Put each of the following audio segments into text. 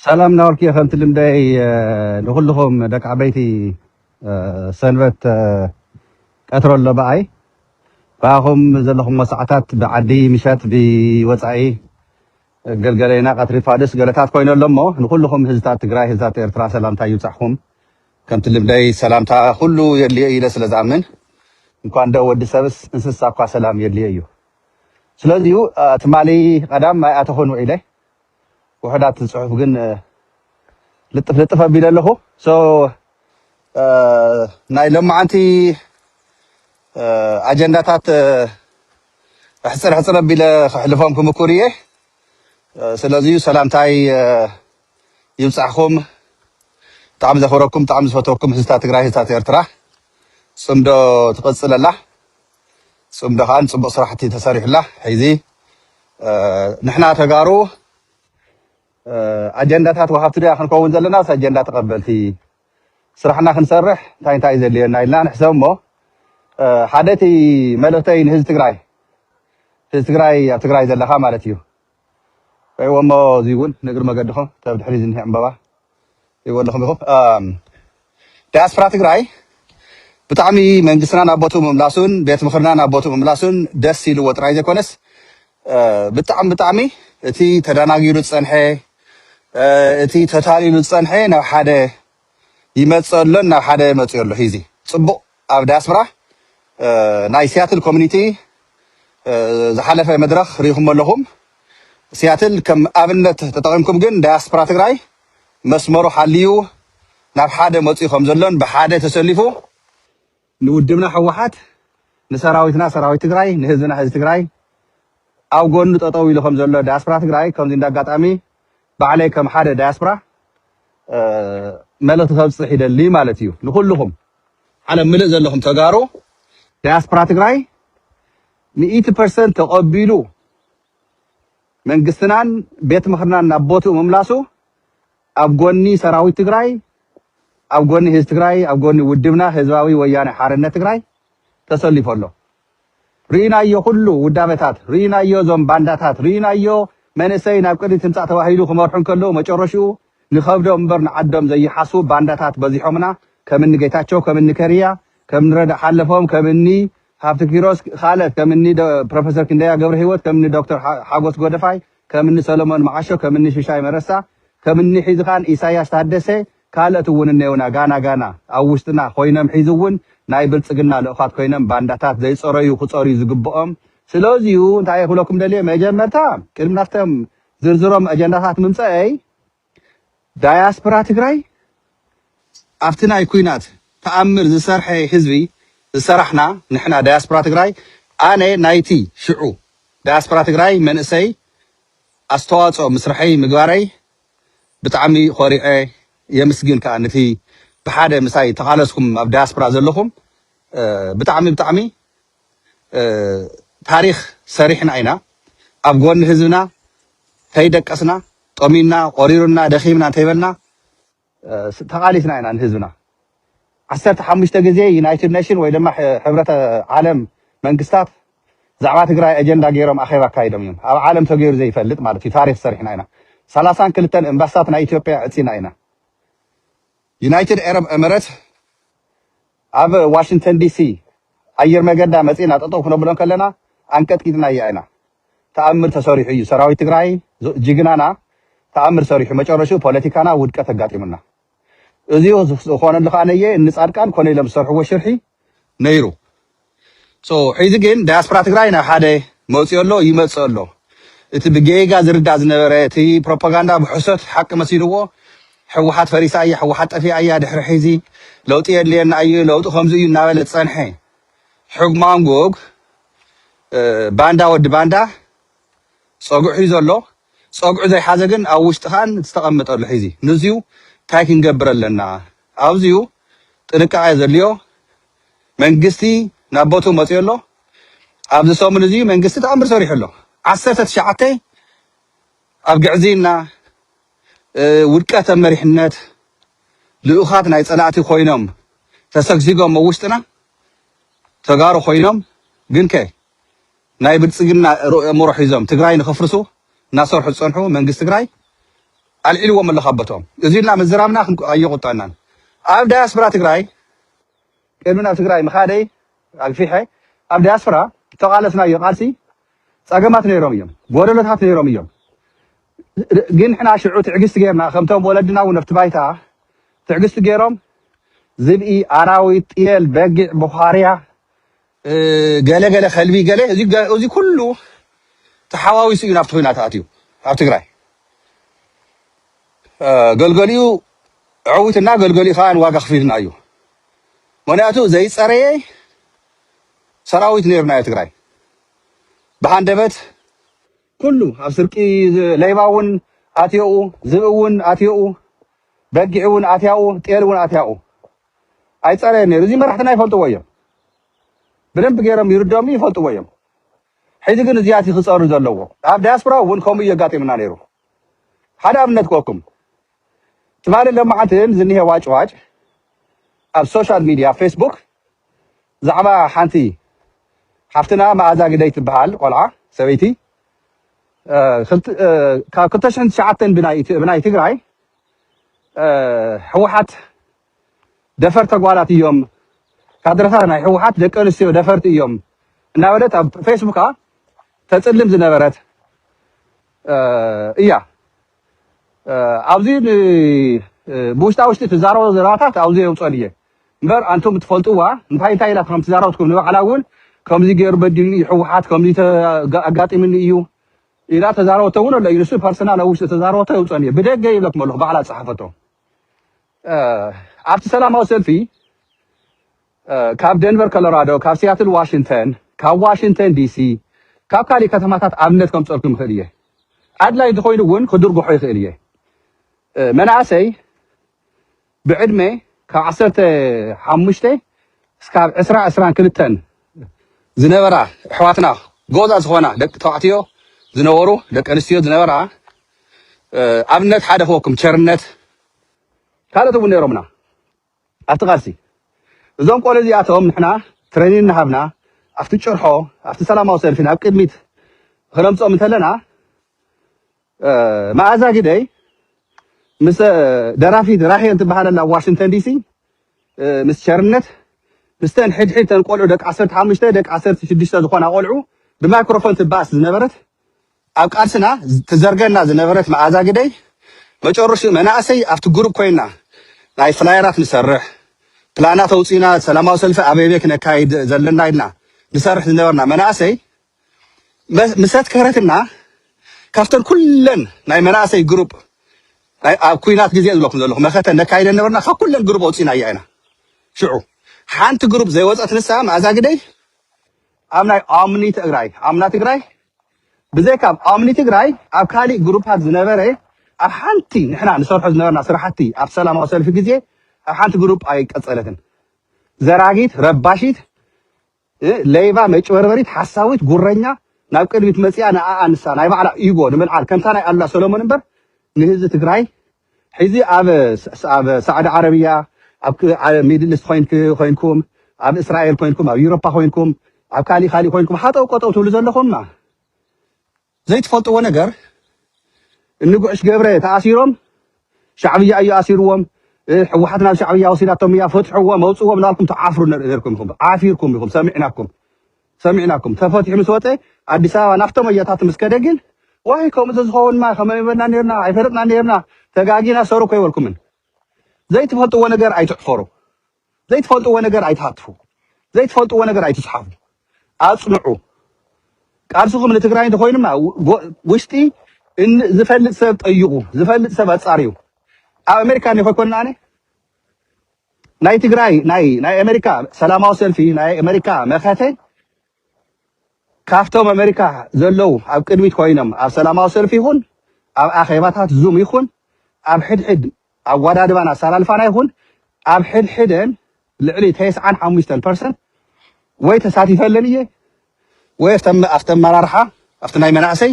سلام نوركي خمت المداي نقولهم دك عبيتي سنبت كترول لبعي فهم زلهم مساعتات بعدي مشات بوضعي قلقلينا قطري فادس قلتات كوين لهم نقولهم هزتات تقراي هزتات ارترا سلامتا يوصحهم كمت المداي سلامتا كله يلي إلى سلزامن እንኳን ደው ወድ ሰብስ እንስሳ እኮ ሰላም የለዩ ስለዚህ ትማሊ ቀዳም ማይ አተሆኑ ኢላይ ወህዳት ጽሑፍ ግን ልጥፍ ቢለለሁ ሶ ናይ ለማዓንቲ አጀንዳታት ሕጽር ቢለ خحلفهم كمكوريه ስለዚህ ሰላምታይ ይብጻሕኩም ጣዕም ዘፈረኩም ጣዕም ዝፈተኩም ህዝታት ትግራይ ህዝታት ኤርትራ صمدو تقصل الله صمدو خان صمدو صراحتي تساريح الله حيزي نحنا تقارو أجندات وهابت لي أخن كون زلنا أجندة تقبلتي صراحنا خنسرح تاين زلي نايلنا نحسب مو حدثي ملوتين هز تقراي زلها مالتيو أيوة ما زيون نقدر ما قدهم تبد حريزين هم بابا يقول لهم دياسبرا تقراي بتعمي من جسنا نبوتو مملاسون بيت مخرنا نبوتو مملاسون دس يلو وترايزة كونس بتعمي تي تداناجي لتصنحي تي تتالي لتصنحي نو حدا يمتصلون نو حدا يمتصله هيزي صبو أو داسبرا ناي سياتل كوميونيتي زحلفة مدرخ ريهم لهم سياتل كم أبنت تتقيمكم جن داسبرا تقراي مسمرو حليو نو حدا يمتصيهم زلون بحدا تسلفو نودمنا حوحات نسراويتنا سراويت تግራይ نهزنا حز تግራይ او ጎኑ ተጠው ኢልኩም ዘሎ ዲያስፖራ ትግራይ ከምዚ እንዳጋጣሚ ባዕለይ ከም ሓደ ዲያስፖራ መልእክቲ ከብፅሕ ይደሊ ማለት እዩ ንኩልኩም ዓለም ምልእ ዘለኹም ተጋሩ ዲያስፖራ ትግራይ 100% ተቀቢሉ መንግስትናን ቤት ምኽርናን ናቦቱ መምላሱ ኣብ ጎኒ ሰራዊት ትግራይ ኣብ ጎኒ ህዝቢ ትግራይ ኣብ ጎኒ ውድብና ህዝባዊ ወያነ ሓርነት ትግራይ ተሰሊፈሎ ሪናዮ ሁሉ ውዳበታት ሪናዮ ዞም ባንዳታት ሪናዮ መንሰይ ናብ ቅዲ ትምጻእ ተዋሂሉ ክመርሑ ከሎ መጨረሻው ንኸብዶም እምበር ንዓዶም ዘይሓስቡ ባንዳታት በዚሖምና ከምኒ ጌታቸው ከምኒ ከሪያ ከምኒ ረዳ ሓለፎም ከምኒ ሃብቲ ኪሮስ खाለት ከምኒ ፕሮፌሰር ክንደያ ገብረ ህይወት ከምኒ ዶክተር ሓጎስ ጎደፋይ ከምኒ ሰለሞን ማዓሾ ከምኒ ሽሻይ መረሳ ከምኒ ሒዝኻን ኢሳያስ ታደሰ ካልአት ወንነውና ጋና አውሽጥና ኮይነም ሒዝውን ናይ ብልጽግና ለኡኻት ኮይነም ባንዳታት ዘይጸረዩ ክጸሩ ዝግብኦም ስለዚሁ እንታይ ይኹለኩም ደልየ መጀመርታ ቅድምናፍተም ዝርዝሮም አጀንዳታት ምምጻይ ዳያስፖራ ትግራይ አፍትናይ ኩይናት ተአምር ዝሰርሐ ህዝቢ ዝሰራሕና ንሕና ዳያስፖራ ትግራይ አነ ናይቲ ሽዑ ዳያስፖራ ትግራይ መንእሰይ አስተዋጽኦ ምስራሐይ ምግባረይ ብጣዕሚ ኾሪዐ يمسجن كأنتي بحادة مساي تقالسكم أب دياسبرا زلهم بتعمي تاريخ صريحنا عنا أبغون هزنا تيدك أسنا طمينا قريرنا دخيمنا تيبلنا تقالسنا عنا هزنا عسرت حمش تجزي يونايتد نيشن ويلما حبرة عالم منقستات زعمات قراء أجندة غيرهم أخيرا كايدم يوم عالم تغير زي فلت مالتي تاريخ صريحنا عنا سلاسان كلتن انبساطنا إثيوبيا عتسينا عنا يونايتد عرب امارات اب واشنطن دي سي اير مغدا مصينا تطوف ነው ብለን ከለና አንቀጥቂጥና ያይና ተአምር ተሰሪሑ እዩ ሰራዊት ትግራይ ጅግናና ተአምር ሰሪሑ መጨረሻው ፖለቲካና ውድቀት ተጋጥሙና እዚሁ ሆነ ለኻነየ እንጻድቃን ኮነ ለምሰርሑ ወሽርሒ ነይሩ ሶ ሒዚ ግን ዲያስፖራ ትግራይ ና ሓደ መውጽዮሎ ይመጽሎ እቲ ብጌጋ ዝርዳ ዝነበረ እቲ ፕሮፓጋንዳ ብሕሰት ሐቅ መሲልዎ حوحات فريساية حوحات أفياية دحر حيزي لو تيلين أيه لو تخمزي نابلة صنحي حق مانجوج باندا ود باندا صقع حيزو الله صقع زي حازقن أو وشتخان تستقمت أرل حيزي نزيو تاكين قبر لنا أوزيو تنكا عايز اليو منقستي نابوتو مطيولو أبز صوم نزيو منقستي تأمر صريح له عسرت شعاتي أبقعزينا ውድቀት መሪሕነት ልኡኻት ናይ ጸላእቲ ኮይኖም ተሰግሲጎም መውሽጥና ተጋሩ ኮይኖም ግን ናይ ብልጽግና ሩእ ምሩሕ ሒዞም ትግራይ ንኸፍርሱ እናሰርሑ ጸንሑ መንግስት ትግራይ አልዒልዎም ለኻበቶም እዚና መዝራብና ኣይቁጠናን ኣብ ዳያስፖራ ትግራይ ቅድምና ትግራይ መኻደይ ኣግፊሐ ኣብ ዳያስፖራ ተቃለስናዮ ቃልሲ ፀገማት ነይሮም እዮም ጎደሎታት ነይሮም እዮም ግን ሕና ሽዑ ትዕግስቲ ጌርና ከምቶም ወለድና እውን ኣብቲ ባይታ ትዕግስቲ ጌሮም ዝብኢ ኣራዊት ጤል በጊዕ ቡኻርያ ገለገለ ከልቢ ገለ እዚ ኩሉ ተሓዋዊሱ እዩ ናብቲ ኩናት ኣትዩ ኣብ ትግራይ ገልገሊኡ ዕውትና ገልገሊኡ ከዓ ዋጋ ክፊልና እዩ ምክንያቱ ዘይፀረየ ሰራዊት ነይሩና ትግራይ ብሃንደበት ኩሉ ኣብ ስርቂ ለይባ እውን ኣትየኡ ዝብኢ እውን ኣትየኡ በጊዕ እውን ኣትያኡ ጤል እውን ኣትያኡ ኣይፀረየ ነይሩ እዚ መራሕትና ይፈልጥዎ እዮም ብደንብ ገይሮም ይርድኦም ይፈልጥዎ እዮም ሕዚ ግን እዚኣት ክፀሩ ዘለዎ ኣብ ዳያስፖራ እውን ከምኡ የጋጢምና ነይሩ ሓደ ኣብነት ክወኩም ትማሊ ለማዓንትን ዝኒሄ ዋጭዋጭ ኣብ ሶሻል ሚድያ ፌስቡክ ዛዕባ ሓንቲ ሓፍትና መኣዛ ግደይ ትበሃል ቆልዓ ሰበይቲ ካብ 2009 ብናይ ትግራይ ሕወሓት ደፈር ተጓላት እዮም ካድረታት ናይ ሕወሓት ደቂ ኣንስትዮ ደፈርቲ እዮም እናበለት ኣብ ፌስቡክ ተፅልም ዝነበረት እያ ኣብዚ ብውሽጣ ውሽጢ ትዛረቦ ዘራታት ኣብዚ የውፅአን እየ እምበር ኣንቶም ትፈልጥዋ እንታይ ኢላ ከም ትዛረብትኩም ንባዕላ እውን ከምዚ ገይሩ በዲልኒ ሕወሓት ከምዚ ኣጋጢምኒ እዩ ኢላ ተዛረበቶ እውን ኣሎ ንሱ ፐርሰናል ኣብ ውሽጢ ተዛረበቶ የውፅአን እየ ብደገ ይብለኩም ኣለኹ ባዕላ ፀሓፈቶ ኣብቲ ሰላማዊ ሰልፊ ካብ ደንቨር ኮሎራዶ ካብ ሲያትል ዋሽንተን ካብ ዋሽንተን ዲሲ ካብ ካሊእ ከተማታት ኣብነት ከምፀልኩም ይኽእል እየ ኣድላይ እንተኮይኑ እውን ክድርግሖ ይኽእል እየ መናእሰይ ብዕድመ ካብ 15 እስካብ 22 ዝነበራ ኣሕዋትና ጎዛ ዝኾና ደቂ ተባዕትዮ ዝነበሩ ደቂ ኣንስትዮ ዝነበራ ኣብነት ሓደ ክወኩም ቸርነት ካልኦት እውን ነይሮምና ኣብቲ ቃልሲ እዞም ቆልዑ እዚኣቶም ንሕና ትሬኒንግ እናሃብና ኣብቲ ጭርሖ ኣብቲ ሰላማዊ ሰልፊ ናብ ቅድሚት ክነምፅኦም እንተለና መኣዛ ግደይ ምስ ደራፊት ራሄል ትበሃል ኣብ ዋሽንተን ዲሲ ምስ ቸርነት ምስተን ሕድሕድ ተን ቆልዑ ደቂ 15 ደቂ 16 ዝኾና ቆልዑ ብማይክሮፎን ትባእስ ዝነበረት ኣብ ቃልስና ትዘርገና ዝነበረት መኣዛ ግደይ መጨረሹ መናእሰይ ኣብቲ ግሩፕ ኮይና ናይ ፍላየራት ንሰርሕ ፕላናት ኣውፂና ሰላማዊ ሰልፊ ኣበይቤ ክነካይድ ዘለና ኢልና ንሰርሕ ዝነበርና መናእሰይ ምሰት ክህረትና ካብተን ኩለን ናይ መናእሰይ ግሩፕ ኣብ ኩናት ግዜ ዝብለኩም ዘለኹ መኸተ ነካይደ ነበርና ካብ ኩለን ግሩፕ ኣውፂና እያ ኢና ሽዑ ሓንቲ ግሩፕ ዘይወፀት ንሳ መኣዛ ግደይ ኣብ ናይ ኣምኒ ትግራይ ብዘይካ ኣምኒ ትግራይ ኣብ ካሊእ ግሩፓት ዝነበረ ኣብ ሓንቲ ንሕና ንሰርሖ ዝነበርና ስራሕቲ ኣብ ሰላማዊ ሰልፊ ግዜ ኣብ ሓንቲ ግሩፕ ኣይቀፀለትን ዘራጊት ረባሺት ለይባ መጭበርበሪት ሓሳዊት ጉረኛ ናብ ቅድሚት መፅያ ንኣኣ ንሳ ናይ ባዕላ ኢጎ ንምልዓል ከምታ ናይ ኣሉላ ሰሎሞን እምበር ንህዝቢ ትግራይ ሕዚ ኣብ ሳዕዲ ዓረብያ ኣብ ሚድል ኢስት ኮይንኩም ኣብ እስራኤል ኮይንኩም ኣብ ኤውሮፓ ኮይንኩም ኣብ ካሊእ ኮይንኩም ሓጠው ቆጠው ትብሉ ዘለኹምና ዘይትፈልጥዎ ነገር እንጉዕሽ ገብረ ተኣሲሮም ሻዕብያ እዩ ኣሲርዎም ሕወሓት ናብ ሻዕብያ ወሲዳቶም እያ ፈትሕዎም መውፅዎም ናልኩም ተዓፍሩ ነርኩም ኢኹም ዓፊርኩም ኢኹም ሰሚዕናኩም ተፈቲሑ ምስ ወፀ ኣዲስ ኣበባ ናፍቶም እያታት ምስ ከደ ግን ዋይ ከምዚ ዝኸውንማ ከመይ በልና ነርና ኣይፈለጥና ነርና ተጋጊና ሰሩ ኮይበልኩምን ዘይትፈልጥዎ ነገር ኣይትሕፈሩ ዘይትፈልጥዎ ነገር ኣይትሃትፉ ዘይትፈልጥዎ ነገር ኣይትስሓፉ ኣፅንዑ ቃልስኹም ንትግራይ እንተኮይኑማ ውሽጢ ዝፈልጥ ሰብ ጠይቁ ዝፈልጥ ሰብ ኣፃርዩ ኣብ ኣሜሪካ ንኮይኮንና ኣነ ናይ ትግራይ ናይ ኣሜሪካ ሰላማዊ ሰልፊ ናይ ኣሜሪካ መኸተ ካፍቶም ኣሜሪካ ዘለው ኣብ ቅድሚት ኮይኖም ኣብ ሰላማዊ ሰልፊ ይኹን ኣብ ኣኼባታት ዙም ይኹን ኣብ ሕድሕድ ኣብ ዋዳድባና ኣሰላልፋና ይኹን ኣብ ሕድሕደን ልዕሊ 95% ወይ ተሳቲፈለን እየ ወይ ኣብቲ ኣመራርሓ ኣብቲ ናይ መናእሰይ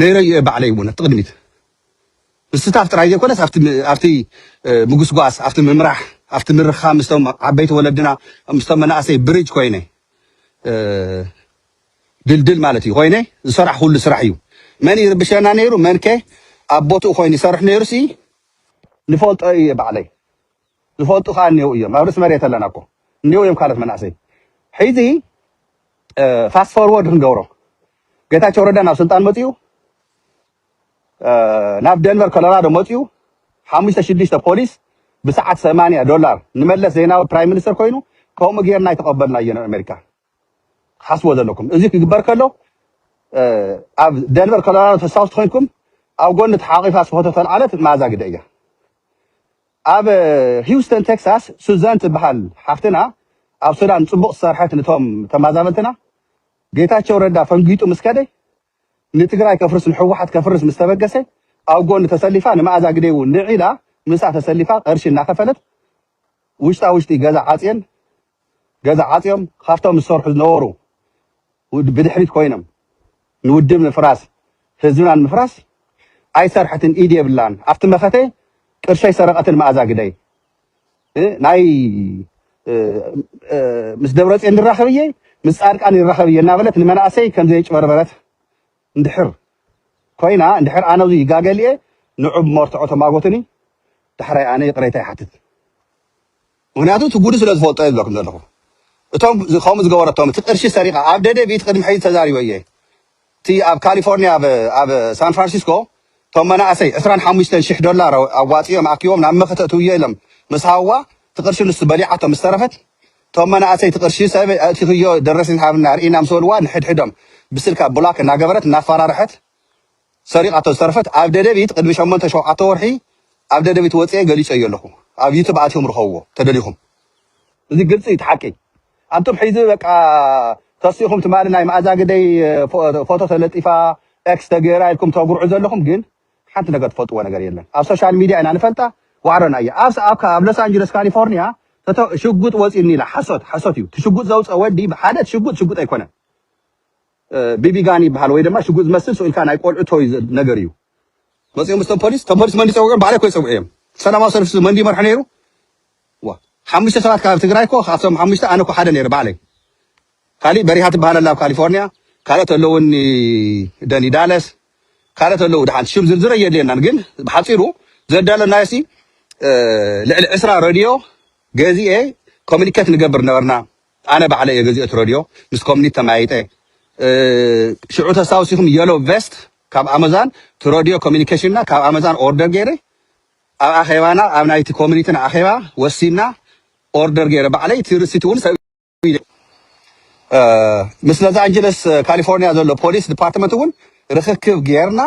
ነይረ እየ ባዕለይ እውን ኣብቲ ቅድሚት ምስታፍ ጥራይ ዘይኮነስ ኣብቲ ምጉስጓስ ኣብቲ ምምራሕ ኣብቲ ምርኻብ ምስቶም ዓበይቲ ወለድና ምስቶም መናእሰይ ብሪጅ ኮይነ ድልድል ማለት እዩ ኮይነ ዝሰርሕ ኩሉ ስራሕ እዩ መን ይርብሸና ነይሩ መንከ أبوتو خوين يسرح نيرسي نفولت أي بعلي نفولت خان نيو يوم ما رس مريت لنا كو نيو يوم كانت مناسي حيزي فاست فورورد هنجورو جتا شوردا ناف سلطان متيو ناف دنفر كولورادو متيو 5-6 بوليس بساعة $8 نملس زينا برايم مينستر كوينو كوم غيرنا يتقبلنا ينا أمريكا حسبوا ذلكم إذا كبر كله أب دنفر كولورادو تساوس خوينكم أو قلنا تحقق فاس فوتو العالم ما زاق دقيقة أب هيوستن تكساس سوزان تبحال حفتنا أب سودان صبغ صارحات نتهم تمازامتنا جيتاتشو ردا فنجيتو مسكدي نتقرأ كفرس الحوحات كفرس مستبقسي أو قلنا تسلفان ما زاق ديو نعيلا مساحة تسلفا قرش الناخفلت وشتي جزا عاطيهم خافتهم الصرح نورو بدحريت كوينم نودم الفراس هزونا المفراس أي صرحة إيدي بلان أفت مختي كرشي سرقة المأزا قدي ناي مس دورت عند الرخوية مس أرك عن الرخوية نابلت لمن أسي كم زيج بربرت ندحر كوينا ندحر أنا وزي جاجليه نعب مرتعو تماغوتني تحري أنا قريتها حتت ونادو تقول سلاد فولت أيضا لكم ذلك توم خامس جوارة توم تقرشي سرقة عبدة بيت قدم حي تزاري وياه تي أب كاليفورنيا أب سان فرانسيسكو توم أنا أسي أسران $5,000 أواتيهم أكيوم نعم خطأتو يلم مسحوا تقرشي الاستباليعة توم استرفت توم أنا أسي تقرشي سبب أتخيو درسين حاب النار إنام سولوان حدهم بسلك بلاك ناجبرت نافارة رحت سرقة استرفت عبدة بيت قدم شمن تشو عطورحي عبدة بيت واتي قالي شيء لكم أبي تبعتهم رخوه تدليهم زي قلت يتحكي أنتم حيزوا بقى تصيحهم تمارنا مع زاقدي فوتو تلطيفا اكس تغيرا لكم تقرعوا زلكم جن حتى نقد فوتو نغير يلن على السوشيال ميديا انا نفلتا وعرنا يا ابس اب لوس انجلوس كاليفورنيا شغوت وصيني لا حسوت يو تشغوت زوص ودي بحدت شغوت ايكونه بيبي غاني بحال ወይ ድማ شغوت مسل سو ኢልካ ናይ ቆልዑ ቶይ ነገር እዩ ወፂኦም ስቶም ፖሊስ መንዲ ፀውዖም ባለ ኮይ ፀውዖም ሰላማዊ ሰልፍ መንዲ መርሕ ነይሩ ዋ ሓሙሽተ ሰባት ካብ ትግራይ ኮ ካብቶም ሓሙሽተ ኣነ ኮ ሓደ ነይሩ ባለ ካሊ በሪሃት በሃለላ ካሊፎርኒያ ካለት ኣለውኒ ደኒ ዳለስ ካለት ኣለው ድሓን ሽም ዝርዝር የለናን ግን ብሓፂሩ ዘዳለናሲ ልዕሊ 20 ሬድዮ ገዚኤ ኮሙኒኬት ንገብር ነበርና ኣነ ባዕለ የገዚኤት ሬድዮ ምስ ኮሙኒቲ ተማይጠ ሽዑ ተሳውሲኩም የሎ ቬስት ካብ ኣማዛን ሬድዮ ኮሙኒኬሽንና ካብ ኣማዛን ኦርደር ገይረ ኣብ ኣኼባና ኣብ ናይቲ ኮሙኒቲና ኣኼባ ወሲና ኦርደር ገይረ ባዕለይ ትርሲት እውን ምስ ሎስ አንጀለስ ካሊፎርኒያ ዘሎ ፖሊስ ዲፓርትመንት እውን ርክክብ ገይርና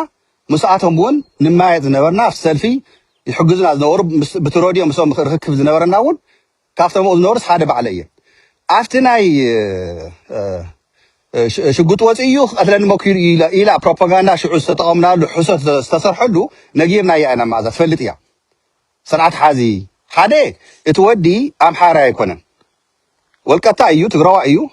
مساعتهم ون نماية زنورنا في سلفي يحجزنا زنور بتروديوم مسوم ركب زنورنا ون كافتم زنورس حدا بعليه عفتناي شو قلت وزيو أثلن مكير إلى بروباغندا شو استطعمنا له حسد استصر حلو نجيبنا يا أنا ماذا فلت يا صنعت حازي حدا تودي أم حارة يكونن والكتا أيو تقرأ أيو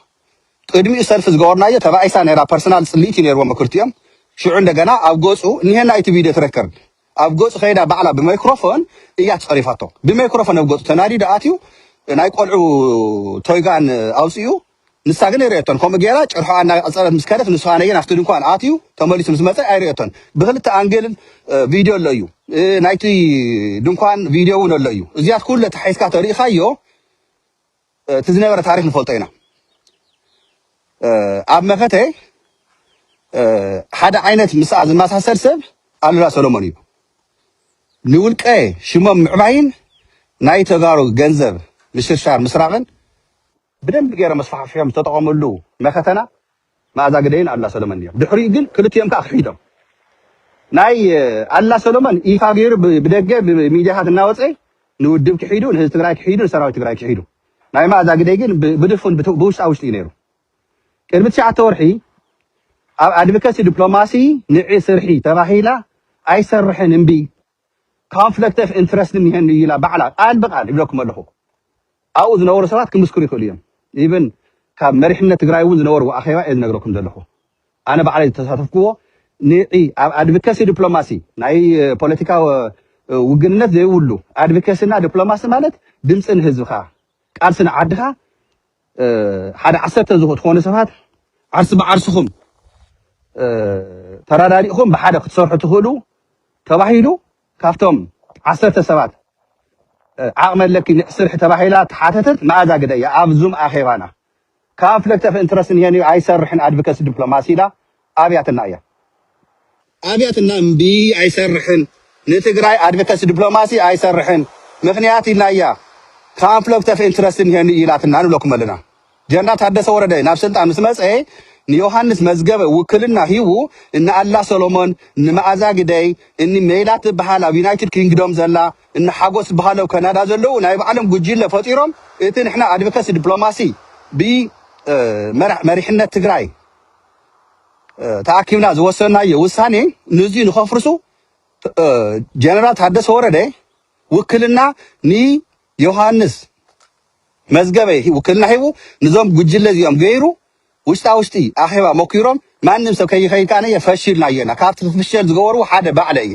تقدمي سلف زجورنا يا تبع إنسان يرى بيرسونال سليتي نير ومكرتيام شو عندنا أبغوسو نهنا أي تفيديو تركر أبغوس خيدا بعلا بميكروفون إياه صريفاته بميكروفون أبغوس تنادي دعاتيو نايك قلعو تويغان أوسيو نستعجل ريتون كم جيرا أروح أنا أصلا مسكرة نسخانة ين أفتون كوان آتيو تمالي سمسمة أي ريتون بخلت أنجل فيديو لايو نايتي دون كوان فيديو لايو زياد كل تحيز كتاريخ أيو تزنيور تاريخ نفلتينا أب مفتى حدا عينت مساعد ما تحسرسب على سولومونيو نقول كأي شمم معين ناي تجارو جنزب مشرشار مسراغن بدم بجير مصفحة فيها مستطعم له ما ختنا ما زاجدين على سولومونيو بحري يقول كل تيم كأخيدم ناي على سولومون يفاجر بدقة بميديات الناوتي نودم كحيدون هذا تجراي كحيدون سراوي تجراي كحيدون ناي ما زاجدين بدفن بوش أوش تينيرو كلمة شعة تورحي أدفكاسي دبلوماسي نعي سرحي تباهيلا أي سرحي نمبي conflict of interest نهن يلا بعلا قال بقال يبلوكم له أو زنور سوات كمسكري كل يوم even كمرحنا تجراي وزنور وأخيرا إذ نقولكم ده له أنا بعلي تصرفكوا نعي أدفكاسي دبلوماسي نعي politica وجنة زي ولو أدفكاسي نا دبلوماسي مالت دمس إنهزوها أرسنا عدها هذا عصر تزهد خون سوات عرس بعرسهم ترى داريهم بحدا كتصرح تقولوا تباهيلو كافتم 10 سبات عقم لك سرح تباهيلا تحاتتت ما ذا قديا ابزوم اخيبانا كافلكت في انترست يعني اي سرحن ادفكس دبلوماسي لا ابياتنا يا ابياتنا امبي اي سرحن نتግራይ ادفكس دبلوماسي اي سرحن ምክንያት ይናያ ካንፍሎክት ኦፍ ኢንትረስት ይላትና ንብለኩም ለና ጀነራል ታደሰ ወረደ ናብ ስልጣን ምስመጽ ዮሐንስ መዝገበ ውክልና ሂው እና አላ ሰሎሞን ንማዓዛ ግደይ እኒ ሜላት በኋላ ዩናይትድ ኪንግዶም ዘላ እና ሓጎስ በኋላው ካናዳ ዘለው ናይ ባዓለም ጉጅለ ፈጢሮም እቲ ንሕና አድቮኬሲ ዲፕሎማሲ ቢ መሪሕነት ትግራይ ተአኪብና ዝወሰናዮ ውሳኔ ንዚ ንኸፍርሱ ጀነራል ታደሰ ወረደ ውክልና ኒ ዮሐንስ መዝገበ ውክልና ሂው ንዞም ጉጅለ ዚኦም ገይሩ ውሽጣ አኺባ ሞኪሮም ማንም ሰብ ከይኸይካነ የፈሽልና የና ካብት ፍሽል ዝገበሩ ሓደ ባዕለ እየ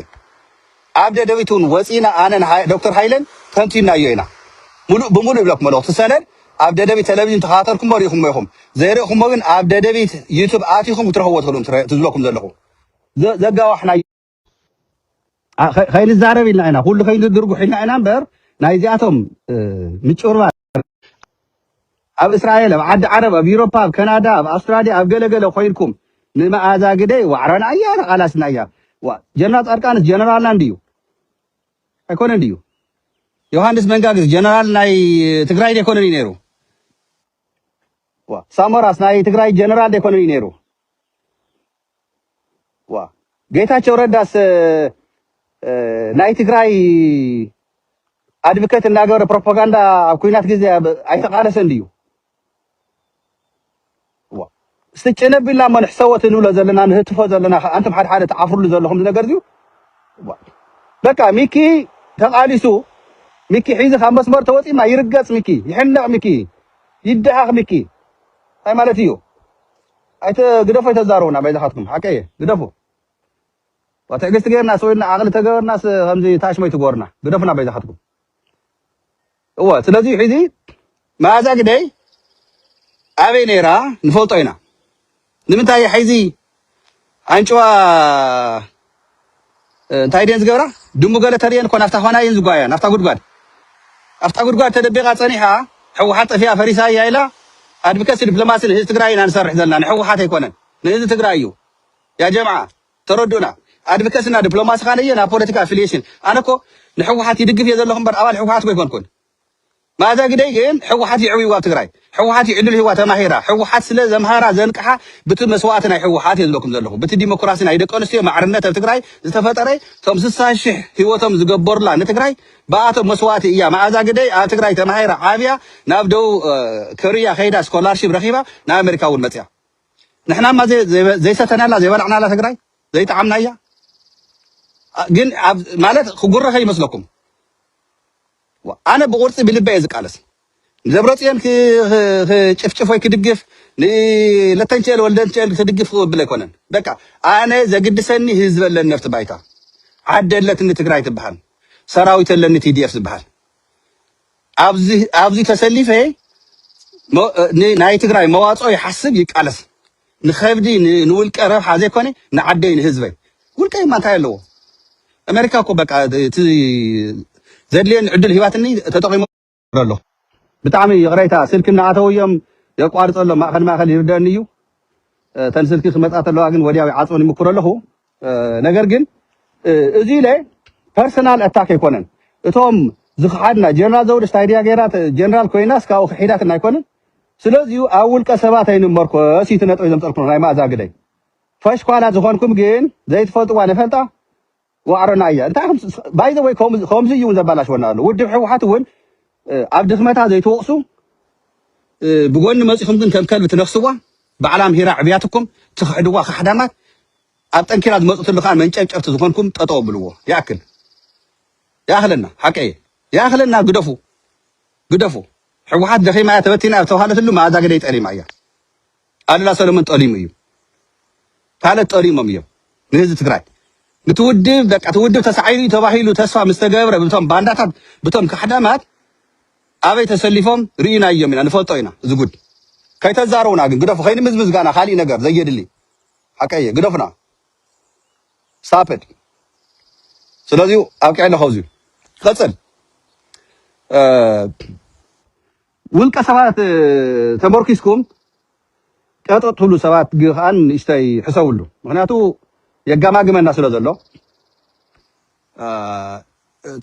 አብደ ደቢቱን ወፂና አነን ዶክተር ሃይለን ተንቲና የና ሙሉ ብለክ መልእክት ሰነድ አብደ ደቢት ቴሌቪዥን ተኻተርኩም ወሪኹም ይኹም ዘይረኹም ግን አብደ ደቢት ዩቲዩብ አቲኹም ትረኽቦት ሁሉም ትዝለኩም ዘለኹ ዘጋዋሕና ኸይል ዛረብ ኢልና ኢና ሁሉ ኸይል ድርጉ ኢልና ኢና እምበር ናይ ዚኣቶም ምጭርባ ኣብ እስራኤል ኣብ ዓዲ ዓረብ ኣብ ኤውሮፓ ኣብ ካናዳ ኣብ ኣውስትራልያ ኣብ ገለገለ ኮይልኩም ንመኣዛ ግደይ ዋዕረና እያ ቃላስና እያ ጀነራል ጻድቃንስ ጀነራልና እንድዩ ኣይኮነን ድዩ ዮሐንስ መንጋግስ ጀነራል ናይ ትግራይ ደኮነን ነይሩ ሳሞራስ ናይ ትግራይ ጀነራል ደኮነን ነይሩ ጌታቸው ረዳስ ናይ ትግራይ አድቮኬት እናገበረ ፕሮፓጋንዳ ኣብ ኩናት ግዜ ኣይተቃለሰን ድዩ استجنب لا من حسوت نولا زلنا نهتفو زلنا انتم حد تعفروا زلهم ነገር ዲዩ በቃ ሚኪ ተቃሊሱ ሚኪ ሒዘ خمس مر ተወጢ ማ ይርገጽ ሚኪ ይሕነቅ ሚኪ ይደሃኽ ሚኪ አይ ማለት እዩ አይተ ግደፎ ተዛሩና ባይዛኻትኩም አቀየ ግደፎ ወተግስት ገርና ሰውና አቅል ተገበርናስ ከምዚ ታሽመይ ትጎርና ግደፍና ባይዛኻትኩም ስለዚህ ሒዚ ማዛ ግደይ አቤኔራ ንፈልጦይና ንምንታይ ሕዚ አንጨዋ እንታይ ደን ዝገብራ ድሙ ገለ ተሪየን ኮን afta ሆና ይን ዝጓያ afta ጉድጓድ ተደቢቃ ጸኒሓ ሕወሓት ጠፊያ ፈሪሳ ያይላ አድቮኬሲ ዲፕሎማሲ ንህዝቢ ትግራይ ኢና ንሰርሕ ዘለና ንሕወሓት ኣይኮነን ንህዝቢ ትግራይ እዩ ያ ጀማዓ ተረዱና አድቮኬሲና ዲፕሎማሲ ካነየ ና ፖለቲካ አፊሊዬሽን ኣነኮ ንሕወሓት ይድግፍ የዘለኹም በር ኣባል ሕወሓት ኮይንኩን ማዛ ግደይ ግን ሕወሓት ይዕብይዋ ትግራይ ሕወሓት ይዕልል ህዋ ተማሂራ ሕወሓት ስለ ዘምሃራ ዘንቅሓ ብቲ መስዋዕት ናይ ሕወሓት የዝለኩም ዘለኹ ብቲ ዲሞክራሲ ናይ ደቂ ኣንስትዮ ማዕርነት ኣብ ትግራይ ዝተፈጠረ ቶም 60,000 ህይወቶም ዝገበሩላ ንትግራይ በኣቶም መስዋዕት እያ ማዛ ግደይ ኣብ ትግራይ ተማሂራ ዓብያ ናብ ደው ኮርያ ኸይዳ ስኮላርሺፕ ረኺባ ናብ ኣሜሪካ እውን መፅያ ንሕናማ ዘይሰተናላ ዘይበላዕናላ ትግራይ ዘይጣዓምና እያ ግን ማለት ክጉረ ከይመስለኩም أنا بقولت بالبيز قالس زبرتين كشفشفوي كدقف لا تنشل ولا تنشل تدقف بلا كونن بقى أنا زقدسني هزب للنفط بايتا عدلت إن تقرأي تبحال سراويت للنت TDF تبحال أبزي تسلفه ناي تقرأي مواطع يحسب يقالس نخافدي نقول كرف حازي كوني نعدين هزبي قول كي ما تايلو أمريكا كو بقى زدلين عدل هيواتني تتقيم له بتعمي غريتا سلكنا عتويم يقارط له ማእኸል ይርዳንዩ ተንስልኪ ክመጣት له ግን ወዲያው ዓጾን ይምክሮ له ነገር ግን እዚ ላይ ፐርሰናል አታክ ይኮነን እቶም ዝخحድና ጀነራል ዘውድ ስታይዲያ ገራት ጀነራል ኮይናስ ካው ኺዳት እናይኮነን ስለዚህ አውል ቀሰባት አይንመርኮ ሲት ነጥብ ዘምጠልኩ ናይ ማዛ ግደይ ፈሽኳላ ዝኾንኩም ግን ዘይትፈልጥዋ ነፈልጣ وعرنا يا أنت باي ذا واي كوم زي يوم زبالش ونالو ودي حوحات وين عبد خمتها زي توقسو بقولنا ما زي خمسين كم كلب تنفسوا بعلام هي رعبياتكم تخدوا خدمات أبتنكر هذا مقصود اللقاء من شيء شفت زخونكم تطوبلوا يأكل يا أهلنا حكي يا أهلنا قدفوا حوحات دخي ما تبتينا توهالة اللو ما هذا قديت أري معي أنا لا سلمت أري ميو ثالث أري ميو نهزت تقرأ بتودي بك أتودي تسعيري تباهيلو تسفى مستجابرة بتوم باندات بتوم كحدامات أبي تسلفهم رينا يومين أنا فلطينا زود كي تزارونا قدف خير مزمز قانا خالي نجار زي يدلي حكاية قدفنا سافد ስለዚህ ኣብቂዕለ ኸውዚ ቀጽል ውልቀ ሰባት ተመርኪስኩም ቀጥጥ ትብሉ ሰባት ግኻን ንእሽተይ ሕሰብሉ ምክንያቱ የጋማግመና ስለ ዘሎ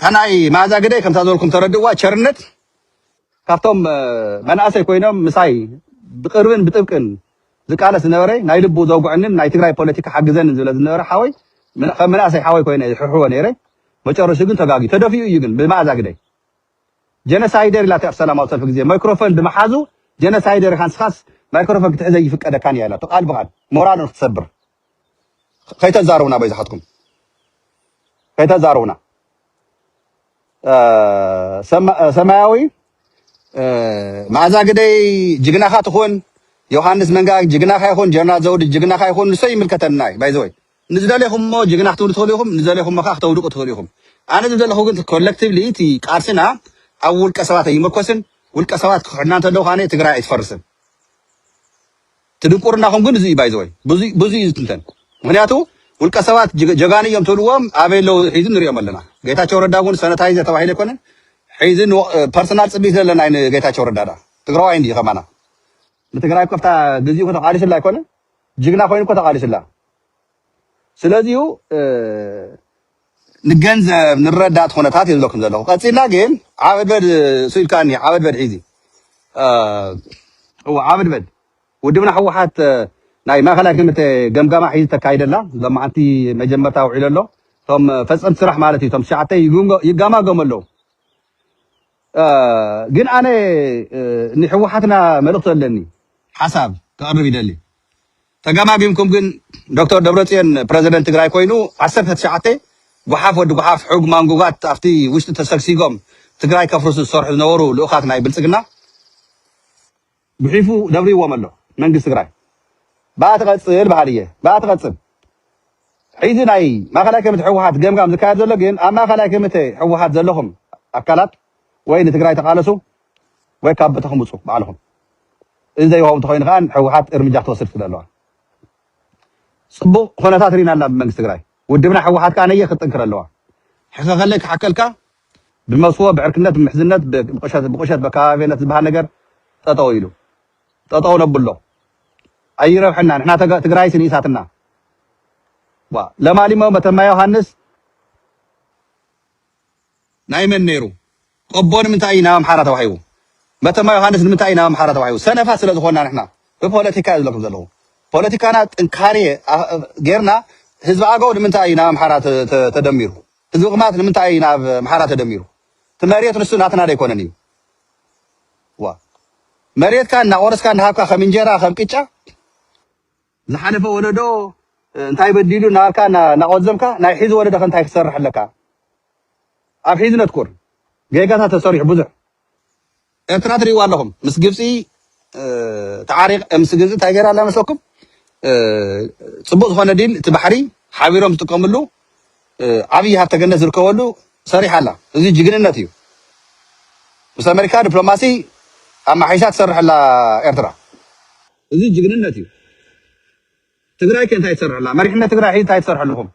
ተናይ ማዛ ግደይ ከምታ ዘልኩም ተረድዋ ቸርነት ካብቶም መናእሰይ ኮይኖም ምሳይ ብቅርብን ብጥብቅን ዝቃለስ ዝነበረ ናይ ልቡ ዘውጉዕንን ናይ ትግራይ ፖለቲካ ሓግዘንን ዝብለ ዝነበረ ሓወይ ከም መናእሰይ ሓወይ ኮይነ ይሕሕዎ ነይረ መጨረሹ ግን ተጋጊ ተደፊኡ እዩ ግን ብማዛ ግደይ ጀነሳይደር ኢላ ተፍ ሰላማዊ ሰልፊ ግዜ ማይክሮፎን ብመሓዙ ጀነሳይደር ካንስኻስ ማይክሮፎን ክትሕዘ ይፍቀደካን ያላ ተቃል ብቃል ሞራልን ክትሰብር ከይተዛረቡና በይዛሓትኩም ከይተዛረቡና ሰማያዊ ማዛ ግደይ ጅግናኻ ትኹን ዮሃንስ መንጋግ ጅግናኻ ይኹን ጀነራል ዘውድ ጅግናኻ ይኹን ንሰይ ይምልከተናይ ባይዘወይ ንዝደለይኹም ሞ ጅግና ክትብሉ ትኽእሉ ኢኹም ንዝደለይኹም ሞ ክትውድቁ ትኽእሉ ኢኹም ኣነ ዝደለኹ ግን ኮሌክቲቭሊ እቲ ቃልስና ኣብ ውልቀ ሰባት ኣይመርኮስን ውልቀ ሰባት ክሕድና እንተለዉ ኻነ ትግራይ ኣይትፈርስን ትድንቁርናኹም ግን እዚ እዩ ባይዘወይ ብዙ እዩ ዝትንተን ምክንያቱ ውልቀ ሰባት ጀጋን እዮም ትብልዎም ኣበይ ኣለዉ ሒዙ ንሪኦም ኣለና ጌታቸው ረዳ እውን ሰነታይዘ ተባሂሉ ኣይኮነን ሒዝን ፐርሰናል ፅቢት ዘለና ጌታቸው ረዳ ዳ ትግራዋይ እንዲ ኸማና ንትግራይ ኮፍታ ግዜኡ ከተቃሊስላ ኣይኮነን ጅግና ኮይኑ እኮ ተቃሊስላ ስለዚሁ ንገንዘብ ንረዳእት ኩነታት እዩ ዘለኩም ዘለኹ ቀፂልና ግን ዓበድበድ ስኢልካኒ ዓበድበድ ሒዚ ዓበድበድ ውድብና ሕወሓት ናይ ማእኸላይ ክምተ ገምጋማ ሒዚ ተካይደላ ሎማዓንቲ መጀመርታ ውዒሉ ኣሎ እቶም ፈፀምቲ ስራሕ ማለት እዩ እቶም ሸዓተይ ይጋማገሙ ኣለዉ ግን ኣነ ንሕወሓትና መልእኽቲ ኣለኒ ሓሳብ ክቐርብ ይደሊ ተጋማጊምኩም ግን ዶክተር ደብረፅዮን ፕረዚደንት ትግራይ ኮይኑ 19 ጉሓፍ ወዲ ጉሓፍ ሕጉ ማንጉጋት ኣብቲ ውሽጢ ተሰግሲጎም ትግራይ ከፍርሱ ዝሰርሑ ዝነበሩ ልኡኻት ናይ ብልፅግና ብሒፉ ደብሪዎም ኣሎ መንግስቲ ትግራይ ባኣ ትቐፅል በሃል እየ ባኣ ትቐፅል ሒዚ ናይ ማእኸላይ ኮሚቴ ሕወሓት ገምጋም ዝካየድ ዘሎ ግን ኣብ ማእኸላይ ኮሚቴ ሕወሓት ዘለኹም ኣካላት ወይ ንትግራይ ተቃለሱ ወይ ካብ ቦታኹም ውፁ ባዕልኹም እዚ ዘይውሃብ እንተኮይኑ ከዓ ሕወሓት እርምጃ ክትወስድ ትኽእል ኣለዋ ፅቡቕ ኩነታት ርኢና ኣላ ብመንግስቲ ትግራይ ውድብና ሕወሓት ከዓ ነየ ክትጥንክር ኣለዋ ሕከ ከለይ ክሓከልካ ብመስዎ ብዕርክነት ብምሕዝነት ብቁሸት በከባቢነት ዝበሃል ነገር ጠጠው ኢሉ ጠጠው ነብሎ ኣይረብሐና ንሕና ትግራይ ስንኢሳትና ለማሊሞ መተማ ዮሃንስ ናይ መን ነይሩ ቆቦ ንምንታይ ናብ ኣምሓራ ተባሂቡ መተማ ዮሃንስ ንምንታይ ናብ ኣምሓራ ተባሂቡ ሰነፋት ስለ ዝኾንና ንሕና ብፖለቲካ እዩ ዘለኩም ዘለኹ ፖለቲካና ጥንካሬ ጌርና ህዝቢ ኣገው ንምንታይ ናብ ኣምሓራ ተደሚሩ ህዝቢ ቅማት ንምንታይ ናብ ኣምሓራ ተደሚሩ እቲ መሬት ንሱ ናትና ዶ ኣይኮነን እዩ መሬትካ እናቆረስካ እናሃብካ ከም እንጀራ ከም ቅጫ ዝሓለፈ ወለዶ እንታይ በዲሉ ናባልካ እናቆዘምካ ናይ ሒዚ ወለዶ እንታይ ክሰርሕ ኣለካ ኣብ ሒዚ ነትኩር ጌጋታት ተሰሪሑ ብዙሕ ኤርትራ ትሪእዋ ኣለኹም ምስ ግብፂ ተዓሪቕ ምስ ግብፂ እንታይ ገይራ ኣላ መስለኩም ፅቡቅ ዝኾነ ዲል እቲ ባሕሪ ሓቢሮም ዝጥቀምሉ ዓብዪ ሃብተ ገነት ዝርከበሉ ሰሪሓ ኣላ እዚ ጅግንነት እዩ ምስ ኣሜሪካ ዲፕሎማሲ ኣማሒሻ ትሰርሐላ ኤርትራ እዚ ጅግንነት እዩ ትግራይ ከ እንታይ ትሰርሐላ መሪሕነት ትግራይ ሒዚ እንታይ ትሰርሑ ኣለኹም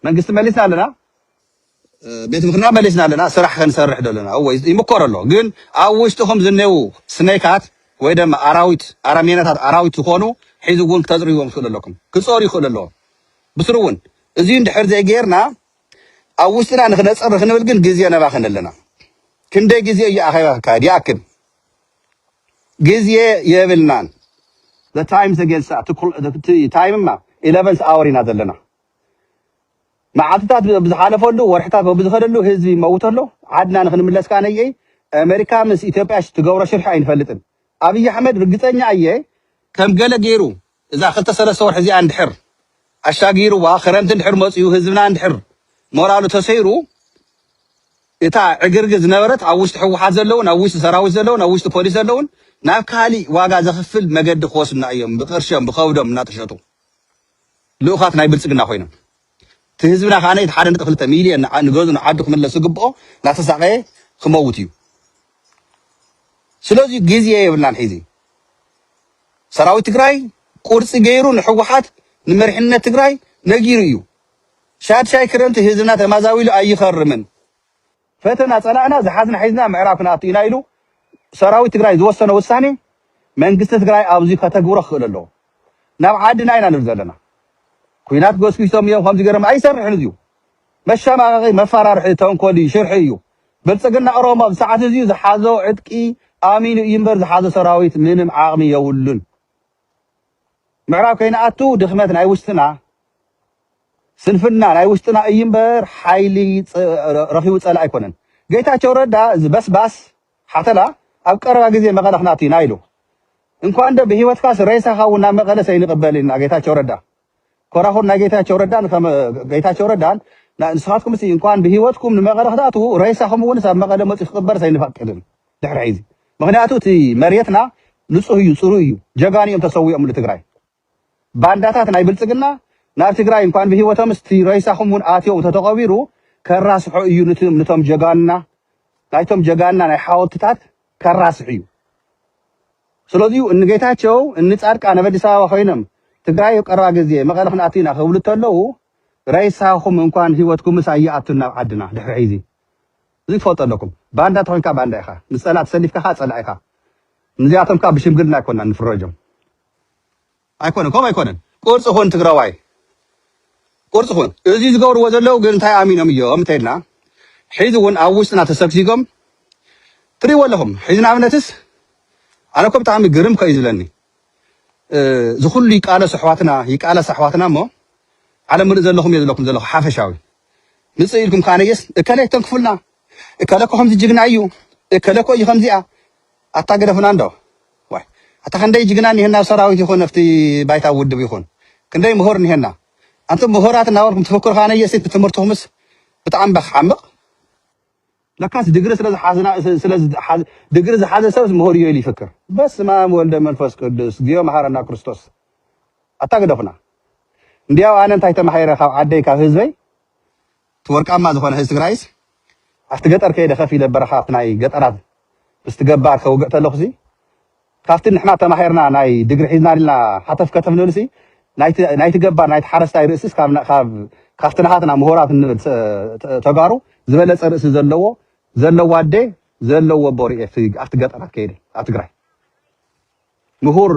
መንግስቲ መሊስና ኣለና ቤት ምክንያት መሊስና ኣለና ስራሕ ከንሰርሕ ደለና ወይ ይምኮር ኣሎ ግን ኣብ ውሽጥኹም ዝኔው ስነይካት ወይ ድማ ኣራዊት ኣራሜናታት ኣራዊት ዝኾኑ ሒዚ እውን ክተፅርይዎም ትኽእሉ ኣለኩም ክፀሩ ይኽእሉ ኣለዎም ብስሩ እውን እዚ እንድሕር ዘይገርና ኣብ ውሽጥና ንክነፀር ክንብል ግን ግዜ ነባኽን ኣለና ክንደይ ግዜ እዩ ኣኼባ ክካየድ ይኣክል ግዜ የብልናን the times against time 11th hour ኢና ዘለና መዓልትታት ብዝሓለፈሉ ወርሕታት ብዝኸደሉ ህዝቢ ይመውተሎ ዓድና ንክንምለስ ከዓ ነየ ኣሜሪካ ምስ ኢትዮጵያ ትገብሮ ሽርሒ ኣይንፈልጥን ኣብይ ኣሕመድ ርግፀኛ እየ ከም ገለ ገይሩ እዛ 2-3 ወርሒ እዚኣ እንድሕር ኣሻጊሩዋ ክረምቲ እንድሕር መፅኡ ህዝብና እንድሕር ሞራሉ ተሰይሩ እታ ዕግርግ ዝነበረት ኣብ ውሽጢ ሕወሓት ዘለውን ኣብ ውሽጢ ሰራዊት ዘለውን ኣብ ውሽጢ ፖሊስ ዘለውን ናብ ካሊእ ዋጋ ዘኽፍል መገዲ ክወስዱና እዮም ብቅርሾም ብኸብዶም እናተሸጡ ልኡኻት ናይ ብልፅግና ኮይኖም እቲ ህዝብና ከዓ ነቲ 1.2 ሚልዮን ንገዙ ንዓዱ ክምለስ ዝግብኦ እናተሳቀየ ክመውት እዩ ስለዚ ግዜ የብልናን ሒዚ ሰራዊት ትግራይ ቁርፂ ገይሩ ንሕወሓት ንመሪሕነት ትግራይ ነጊሩ እዩ ሻድ ሻይ ክረምቲ ህዝብና ተማዛዊሉ ኣይኸርምን ፈተና ጸላእና ዝሓዝና ሒዝና ምዕራብ ክናቱ ኢና ኢሉ ሰራዊት ትግራይ ዝወሰነ ውሳኔ መንግስቲ ትግራይ ኣብዚ ከተግብሮ ክእል ኣሎ ናብ ዓድና ኢና ንብል ዘለና ኩናት ጎስኪሶም እዮም ከምዚ ገረም ኣይሰርሕን እዚዩ መሸማቀቂ መፈራርሒ ተንኮሊ ሽርሒ እዩ ብልጽግና ኦሮሞ ብሰዓት እዚዩ ዝሓዞ ዕጥቂ ኣሚኑ እምበር ዝሓዞ ሰራዊት ምንም ዓቕሚ የብሉን ምዕራብ ከይነኣቱ ድኽመት ናይ ውሽጥና ስንፍና ናይ ውሽጥና እምበር ሓይሊ ረኺቡ ፀላ ኣይኮነን ጌታቸው ረዳ ዝበስባስ ሓተላ ኣብ ቀረባ ግዜ መቐለ ክናቱ ኢና ኢሉ እንኳን ደ ብሂወትካስ ሬሳኻ እውን ናብ መቐለ ሰይንቕበል ኢና ጌታቸው ረዳ ኮራኹን ናይ ጌታቸው ረዳን ጌታቸው ረዳን ንስኻትኩም ሲ እንኳን ብሂወትኩም ንመቐለ ክታቱ ሬሳኹም እውን ኣብ መቐለ መፂኡ ክቕበር ሰይንፈቅድን ድሕሪ ሒዚ ምክንያቱ እቲ መሬትና ንጹህ እዩ ጽሩይ እዩ ጀጋን እዮም ተሰዊኦም ንትግራይ ባንዳታት ናይ ብልጽግና ናብ ትግራይ እንኳን ብሂወቶም እስቲ ሬሳኹም እውን ኣትዮም ተተቐቢሩ ከራስሑ እዩ ነቶም ጀጋንና ናይቶም ጀጋንና ናይ ሓወልትታት ከራስሑ እዩ ስለዚሁ እንጌታቸው እንጻድቃን ኣብ ኣዲስ ኣበባ ኮይኖም ትግራይ ቀረባ ግዜ መቐለ ክናቱ ኢና ክብሉ ተለዉ ሬሳኹም እንኳን ሂወትኩም ምስ ኣይኣቱን ናብ ዓድና ድሕሪ ሒዚ እዚ ትፈልጡ ኣለኩም ባንዳ ተኮይንካ ባንዳ ኢኻ ንፀላት ሰሊፍካ ፀላእ ኢኻ ንዚኣቶም ካ ብሽምግልና ኣይኮንና ንፍረጆም ኣይኮነን ከምኡ ኣይኮነን ቁርፂ ኹን ትግራዋይ ቁርፂ ኹን እዚ ዝገብርዎ ዘለዉ ግን እንታይ ኣሚኖም እዮም እንተይልና ሒዚ እውን ኣብ ውሽጥና ተሰግሲጎም ትሪእዎ ኣለኹም ሒዚ ንኣብነትስ ኣነ እኮ ብጣዕሚ ግርም ከ እዩ ዝብለኒ ዝኩሉ ይቃለሱ ኣሕዋትና እሞ ዓለም ምልእ ዘለኹም እየ ዘለኩም ዘለኹ ሓፈሻዊ ምፅእ ኢልኩም ካነየስ እከለ ተንክፉልና እከለ እኮ ከምዚ ጅግና እዩ እከለ እኮ እዩ ከምዚኣ ኣታገደፉና እንዶ ዋይ ኣታ ክንደይ ጅግና ኒሄና ሰራዊት ይኹን ኣብቲ ባይታ ውድብ ይኹን ክንደይ ምሁር ኒሄና ኣንቱም ምሁራት እናበልኩም ትፍክሩ ካነየስ ትምህርትኹምስ ብጣዕሚ በሓምቕ ለካስ ድግሪ ድግሪ ዝሓዘ ሰብ ምሁር እዩ ኢሉ ይፍክር በስመ አብ ወልደ መንፈስ ቅዱስ እግዚኦ መሐረና ክርስቶስ ኣታገደፉና እንዲያው ኣነ እንታይ ተማሂረ ካብ ዓደይ ካብ ህዝበይ ትወርቃማ ዝኾነ ህዝቢ ትግራይስ ኣብቲ ገጠር ከይደ ከፍ ኢለ በረኻ ኣብቲ ናይ ገጠራት ምስትገባር ከውግእ ተለኹሲ ካብቲ ንሕና ተማሂርና ናይ ድግሪ ሒዝና ኢልና ሓተፍ ከተፍ ንብልሲ ናይቲ ገባር ናይቲ ሓረስታይ ርእስስ ካብቲ ናሃትና ምሁራት እንብል ተጋሩ ዝበለፀ ርእሲ ዘለዎ ኣዴ ዘለዎ ቦሪኤ ኣብቲ ገጠራት ከይደ ኣብ ትግራይ ምሁር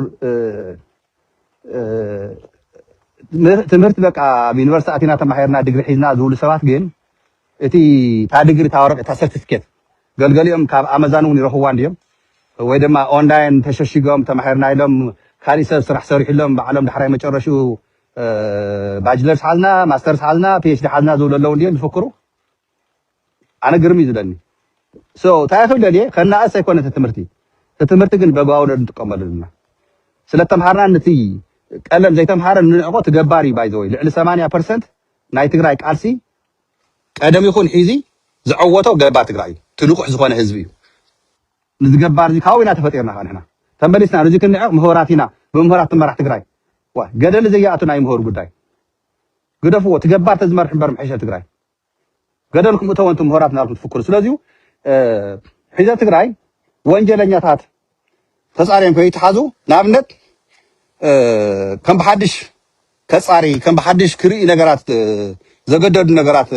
ትምህርቲ በቃ ኣብ ዩኒቨርሲቲ ኣቲና ተማሂርና ድግሪ ሒዝና ዝብሉ ሰባት ግን እቲ ታ ድግሪ ታ ወረቀት ታ ሰርቲፊኬት ገልገሊኦም ካብ ኣመዛን እውን ይረኽብዋ እንድዮም ወይ ድማ ኦንላይን ተሸሽጎም ተማሂርና ኢሎም ካሊእ ሰብ ስራሕ ሰሪሑ ባዕሎም ዳሕራይ መጨረሹ ባጅለርስ ሓዝና ማስተርስ ሓዝና ፒኤችዲ ሓዝና ዝብሉ ኣለዉ እንድዮም ዝፍክሩ ኣነ ግርም እዩ ዝብለኒ እንታይ ክብል ደልየ ከናእስ ኣይኮነ ትምህርቲ ግን በጓው ንጥቀመሉ ዘለና ስለተምሃርና ነቲ ቀለም ዘይተምሃረ ንዕቆ ትገባር እዩ ባይዘወይ ልዕሊ 80% ናይ ትግራይ ቃልሲ ቀደም ይኹን ሒዚ ዝዕወቶ ገባር ትግራይ እዩ ትንቁሕ ዝኾነ ህዝቢ እዩ ንዝገባር እዚ ካብኡ ኢና ተፈጢርና ንሕና ተመሊስና ነዚ ክንዕቕ ምሁራት ኢና ብምሁራት ትመራሕ ትግራይ ገደሊ ዘየኣቱ ናይ ምሁር ጉዳይ ግደፍዎ ትገባር ተዝመርሕ እምበር ምሕሸ ትግራይ ገደልኩም እተወንቱ ምሁራት ናልኩም ትፍክሩ ስለዚሁ ሒዘ ትግራይ ወንጀለኛታት ተፃርዮም ከይተሓዙ ንኣብነት ከም ብሓድሽ ከፃሪ ከም ብሓድሽ ክርኢ ነገራት ዘገደዱ ነገራት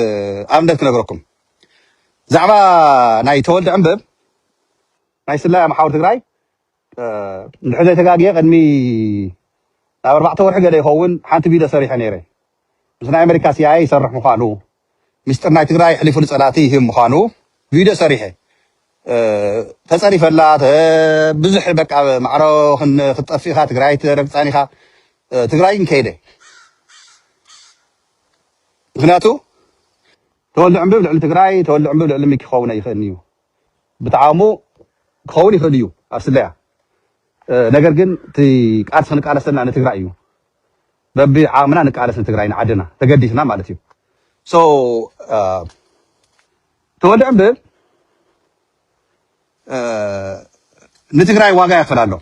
ኣብነት ክነግረኩም ዛዕባ ናይ ተወልደ ዕንበብ ናይ ስላይ ማሕበር ትግራይ ንድሕር ዘይተጋግየ ቅድሚ ናብ 4 ወርሒ ገለ ይኸውን ሓንቲ ቪድዮ ሰሪሐ ነይረ ምስ ናይ ኣሜሪካ ሲኣይ ይሰርሕ ምዃኑ ምስጢር ናይ ትግራይ ሕሊፉ ንፀላእቲ ይህብ ምዃኑ ቪድዮ ሰሪሐ ተፀሪፈላ ብዙሕ በቃ ማዕሮ ክትጠፊእኻ ትግራይ ረግፃን ኢኻ ትግራይ ግን ከይደ ምክንያቱ ተወልደ ዕንብብ ልዕሊ ትግራይ ተወልደ ዕንብብ ልዕሊ ሚክ ክኸውን ኣይኽእልን እዩ ብጣዕሙ ክኸውን ይኽእል እዩ ኣብ ስለያ ነገር ግን እቲ ቃልሲ ክንቃለሰልና ንትግራይ እዩ በቢ ዓቕምና ንቃለስ ንትግራይ ንዓድና ተገዲስና ማለት እዩ ተወልደ ዕንብብ ንትግራይ ዋጋ ይኽእል ኣሎ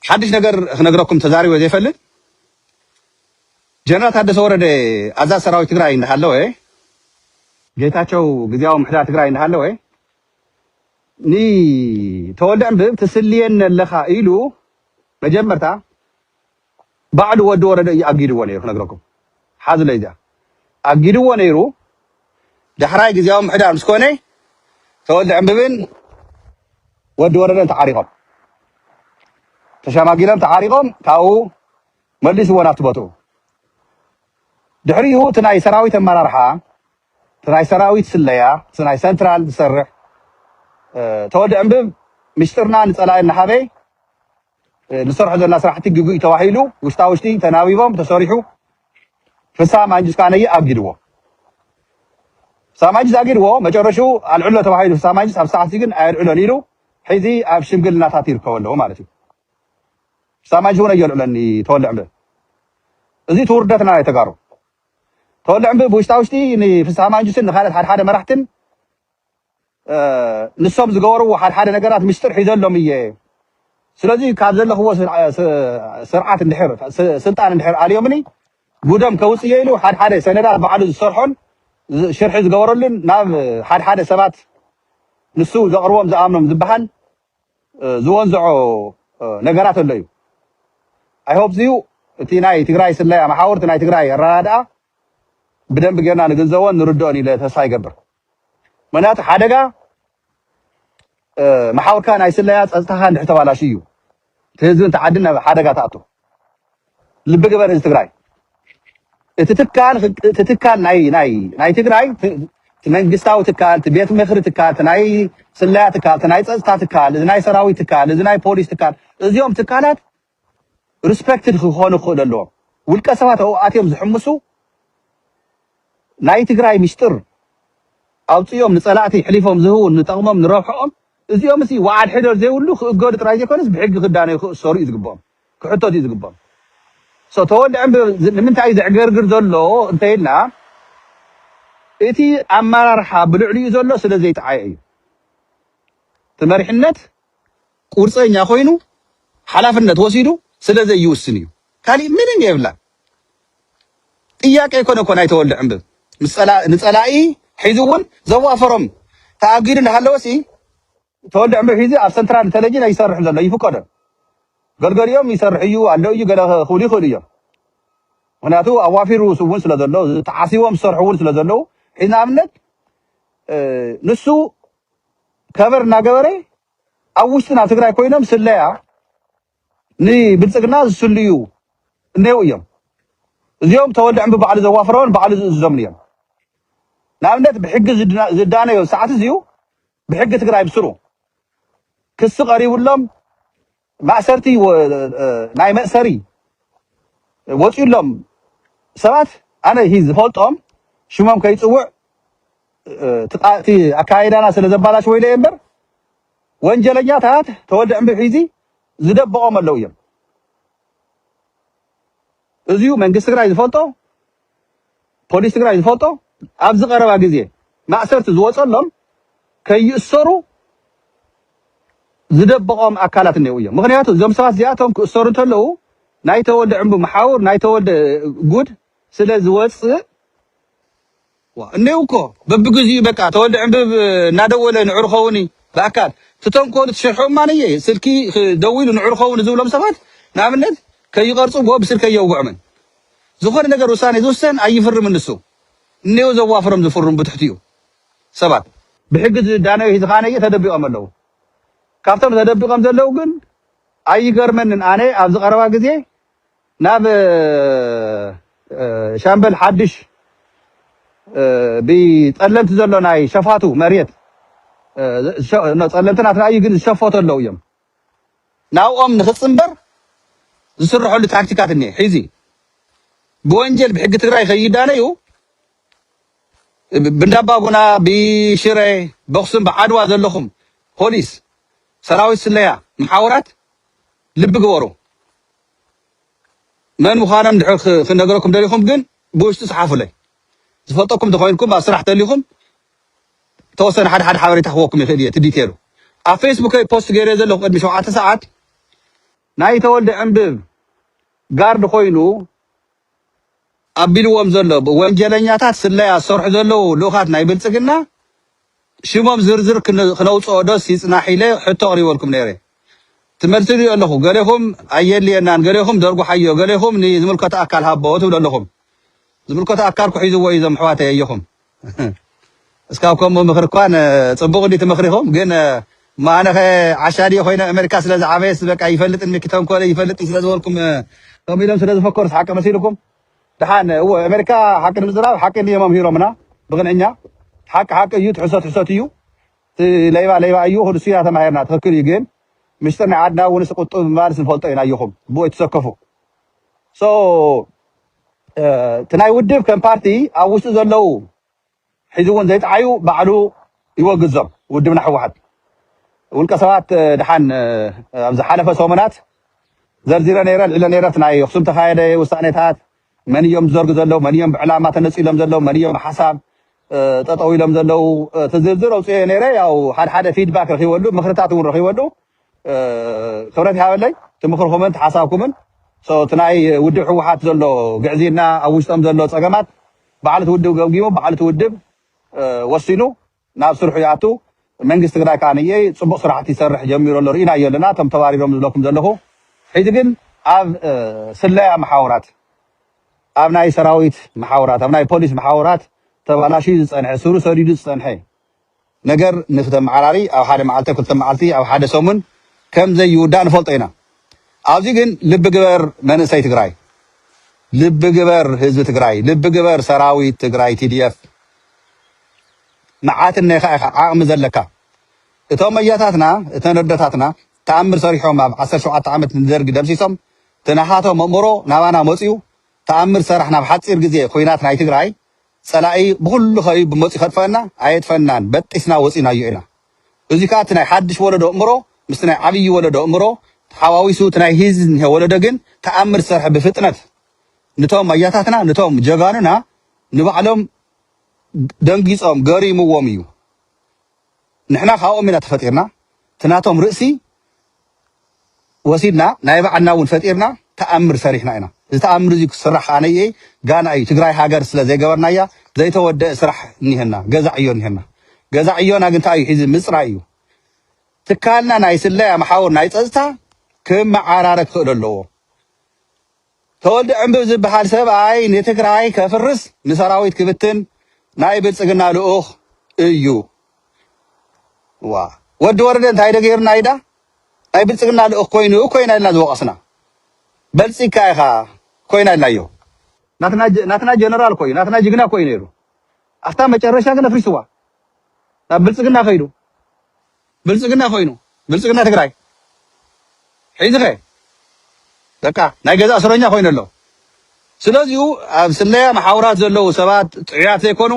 ሓድሽ ነገር ክነግረኩም ተዛሪቦ ዘይፈልጥ ጀነራል ታደሰ ወረደ ኣዛዝ ሰራዊት ትግራይ እንዳሃለወ ጌታቸው ግዚያዊ ምሕዳር ትግራይ እንዳሃለወ ተወልደ ዕንብብ ትስልየን ኣለኻ ኢሉ መጀመርታ بعد ودو ورد أجيدوا نيرو نقولكم حاضر ليدا أجيدوا نيرو دحراي جزيهم حدا مسكوني تولد عم ببن ودو ورد تعاريقهم تشاماجيلهم تعاريقهم تاو مليس ونات بطو دحري هو تناي سراوي تمرارحة تناي سراوي تسليا تناي سنترال تسرح تولد عم بب مشترنا نسأله النحبي نصرح ذلنا صراحتي جوجي تواحيلو وشتاوشتي تناويبهم تصريحو فسام عجز كان يأجدوا سام عجز أجدوا ما جرشوا العلة تواحيلو سام عجز أب ساعة سجن العلة نيرو حيزي أبشم قلنا تعطير كونه مالتي سام عجز هنا يقول لني تولع به زي توردتنا يتقارو تولع به وشتاوشتي إني في سام عجز إن خالد حد مرحتن نصاب زجارو وحد نجارات مشتر حيزل لهم إياه سلازي كابزل هو سرعة النحر سلطان النحر اليومني قدام كوسي يلو حد سندات بعد الصرحون شرح زجورلن نام حد سبات نسو زقروم زامنهم ذبحن زوانزعو نجارات الليو I hope you تيناي تجراي سلا محاور تيناي تجراي الرادة بدن بجينا نجزوان نردوني لتساي قبر منات حدقة محاور كان يسليات أستهان حتى على شيء تهزون تعدنا حدقة تعطو اللي بقى برز تجراي تتكال ناي تجراي تنجستاو تكال تبيت مخر تكال تناي سليات تكال تناي تكال تناي سراوي تكال تناي بوليس تكال اليوم تكالات respected خونه خود اللون والكسبات أو أتيم زحمسو ناي تجراي مشتر أو يوم نصلاتي حليفهم زهون نتقمم نروحهم اليوم سي واحد حدر زي ولو قول تراجع كونس بحق غداني سوري يزقبهم كحطوا دي يزقبهم سو تولد عم من تعيد عقرقر زلو انتينا إتي أمار حاب العلي زلو سلا زي تعايي تمرحنت قرصين يا خوينو حلافنت وسيدو سلا زي يوسنيو كالي منين يبلا إياك يكون يتولد عم نسألائي حيزون زوافرم تأجير لهالوسي تولد عم بحيزي على سنترال تلاجين يسرح زلنا يفكره قال يوم يسرح يو على يو قال خولي هنا تو أوافر وسوون سلا زلنا تعاسيهم سرحون سلا زلنا حين عملت نسو كبر ناقوري أوشتنا تقرأ كوينام سلايا ني بنسقنا سليو نيو اليوم تولد عم بعد زوافرون بعد الزمنية نعملت بحق زدانة يو ساعات زيو بحق تقرأ بسرو كس قريب لهم مأسرتي ناي مأسري وتقول لهم سبات أنا هيز فولتهم شو ما كيتسوع تقاتي أكايدنا سلزبالا شوي ليمبر وانجلنيات هات تولد عم بحيزي زدب بقوم اللويم أزيو من قصة قرأي فولتو بوليس قرأي فولتو أبز قربا جزية مأسرت زوج لهم كي يسروا زدب بقوم أكلات النووية مغنياتو زم ساعات زياتهم كسروا تلو ناي تولد عم بمحاور ناي تولد جود سلا زوج النوكو ببجزي بكا تولد عم بنادو ولا نعرخوني بأكاد تتنقل تشرحون مانية سلكي دويل ونعرخون زولهم سبات نعملت كي يقرصوا بوب سلكي يوقع من زخون نجار وساني دوسن أي فر من السوق نيو زوافرم زفرم بتحتيو سبات بحجز دانا يزخانية تدبي أملو كافتم تدبي قام زلوا جن أي قرمن أنا أبز قروا جزء ناب شامبل حدش بيتقلمت زلوا ناي شفاتو مريت نتقلمتنا تراي جن شفاتو اللو يوم ناو نخصمبر زسرحوا لتاكتيكات النية حيزي بوانجل بحق تراي خيدانا يو بنداباغونا بشري بقسم بعدوا زلهم بوليس سراوي سلايا محاورات لب قورو من مخانم دحر خنقركم دليكم جن بوش تصحافوا لي زفطكم تخوينكم بسرح تليكم توصل حد حواري تحوكم يخديه تديتيلو على فيسبوك بوست غير زلو قد مشو 10 ساعات ناي تولد عمبب غارد خوينو أبيلوهم زلوا وانجلنياتات سلايا صرح زلوا لغات ناي شمام زرزر خنوص أودس يصنع حيله حتى قريب لكم نيره تمرسلي لكم قالهم أيلي أن قالهم درجوا حيو قالهم ني زملكة أكل هبوت ولا لهم زملكة أكل حيزوا ويزم حواتي أيهم اسكاكم مخركان صبغوا لي تمخرهم جن ما أنا عشاني خوينا أمريكا سلاز عبيس بقى يفلت المكتوم كله يفلت سلاز ولكم هم يلهم سلاز فكر حق مسيركم دحان هو أمريكا حق المزرعة حق اللي يوم هيرو منا بغنينا حق يوت حسات يو ليبا أيوه هو السياسة ما هيرنا تفكر يجين مشترنا عدنا ونسقط مارس الفلطين أيهم بو يتسكفوا so تناي ودب كم بارتي أو وش زلوا حيزون زيت عيو بعلو يوجزم ودبنا حواحد والكسوات دحان أمز حلفة سومنات زرزيرة نيرة إلى نيرة تناي خصوم تخايلة وسانيتات من يوم زرق زلوا من يوم علامات الناس إلهم زلوا من يوم حساب تطوي لهم زلوا تزرزروا سي نيرة أو حد فيدباك رخي ولو مخرطاتهم رخي ولو خبرتي هاولي تمخرهم أنت حسابكم سو تناي ودب حواحد زلوا قاعديننا أو وشتم زلوا تجمعات بعلت ودب وجيمو بعلت ودب وصينو ناب سرحياتو منجست تግራይ ካንየ ጽቡቕ ስራሕቲ ይሰርሕ ጀሚሮ ኣሎ ርኢና የለና ተም ተባሪሮም ዝለኩም ዘለኹ ሕጂ ግን ኣብ ስለያ መሓወራት ኣብ ናይ ሰራዊት መሓወራት ኣብ ናይ ፖሊስ መሓወራት ተባላሺ ዝጸንሐ ስሩ ሰዲዱ ዝጸንሐ ነገር ንፍተ መዓራሪ ኣብ ሓደ መዓልቲ ክልተ መዓልቲ ኣብ ሓደ ሰሙን ከም ዘይውዳእ ንፈልጦ ኢና ኣብዚ ግን ልቢ ግበር መንእሰይ ትግራይ ልቢ ግበር ህዝቢ ትግራይ ልቢ ግበር ሰራዊት ትግራይ TDF معات النخاء عام زلكا إتهم ياتنا إتنردتاتنا تأمر صريحهم بعشر شو عامة ندرج دبسيسهم تنحاتهم ممرو نوانا موسيو تأمر صرحنا بحتصير جزية خويناتنا يتجراي سلاقي بقول خاي بموسي خطفنا عيد فنان بتسنا وسينا يعنا إذا كاتنا حدش ولد أمره مستنا عبي ولد أمره حواوي سوتنا هيزن هو ولد جن تأمر صرح بفتنة نتهم ياتنا نتهم جعاننا نبعلم دنجيسهم قاري مواميو نحنا خاو من تفطيرنا تناتهم رأسي وسيدنا نايب عنا ونفطيرنا تأمر صريحنا هنا إذا تأمر زيك صرح أنا إيه جانا أي تجري حاجة رسلا زي جبرنا يا زي تود صرح نهنا جزع عيون هنا جزع عيون أجنت أي حزب مصر أيو تكالنا نايس الله محاور نايس أزتا كم عرارك خلو الله تولد عم بزب بحال سبب أي نتجري كفرس نسراويت كبتن نايب تسجلنا لأخ أيو ود وردن تايدا غير نايدا نايب تسجلنا لأخ كوينو لنا زوقسنا بلسي كايخا كوينا لايو ناتنا جنرال كوين ناتنا جيجنا كوينيرو أفتا مچرشا كنا فريسوا بلسجلنا خيرو بلسجلنا كوينو بلسجلنا تግራይ حيزخ دكا ناي ገዛ እስረኛ ኮይነ ኣሎ ስለዚሁ ኣብ ስለያ መሓውራት ዘለው ሰባት ጥዕያት ዘይኮኑ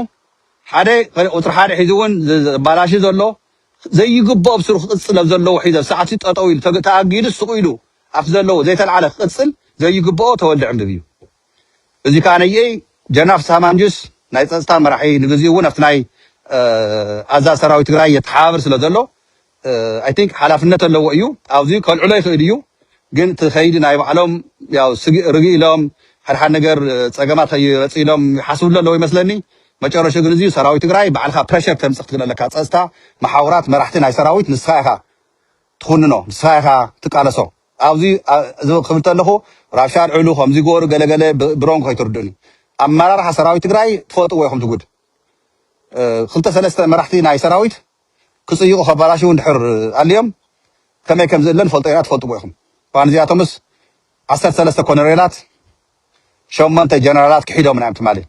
ሓደ ቁጥር ሓደ ሒዝውን ባላሽ ዘሎ ዘይግብኦ ብስሩ ክቅፅል ኣብ ዘለው ሒዘ ሰዓት ጠጠው ኢሉ ተኣጊዱ ስቁ ኢሉ ኣብ ዘለው ዘይተልዓለ ክቅፅል ዘይግብኦ ተወልደ ዕምብብ እዩ እዚ ካነየ ጀናፍ ሳማንጁስ ናይ ፀጥታ መራሒ ንግዚኡ እውን ኣብቲ ናይ ኣዛዝ ሰራዊት ትግራይ የተሓባብር ስለ ዘሎ አይ ቲንክ ሓላፍነት ኣለዎ እዩ ኣብዚ ከልዕሎ ይኽእል እዩ ግን ትኸይድ ናይ ባዕሎም ያው ርግኢ ኢሎም حد نجار تجمعات هي تسيلهم حسول له يمثلني ما تجرش جنزي سراويت تجراي بعلها بريشر تمسك تقول لك أستا محاورات ما راح تناي سراويت نسخها تخوننا نسخها تقالسو أوزي زو خبرت له راشار علو خمسي جور جل برونك هاي تردني أما راح سراويت تجراي تفوت وياهم تقول خلت ثلاثة ما راح تناي سراويت كسيو خبراشون حر اليوم كم كم زلنا فلتيات فوت وياهم فأنا تومس 10 كونريلات شو ما أنت جنرالات كحيدهم من عمت مالي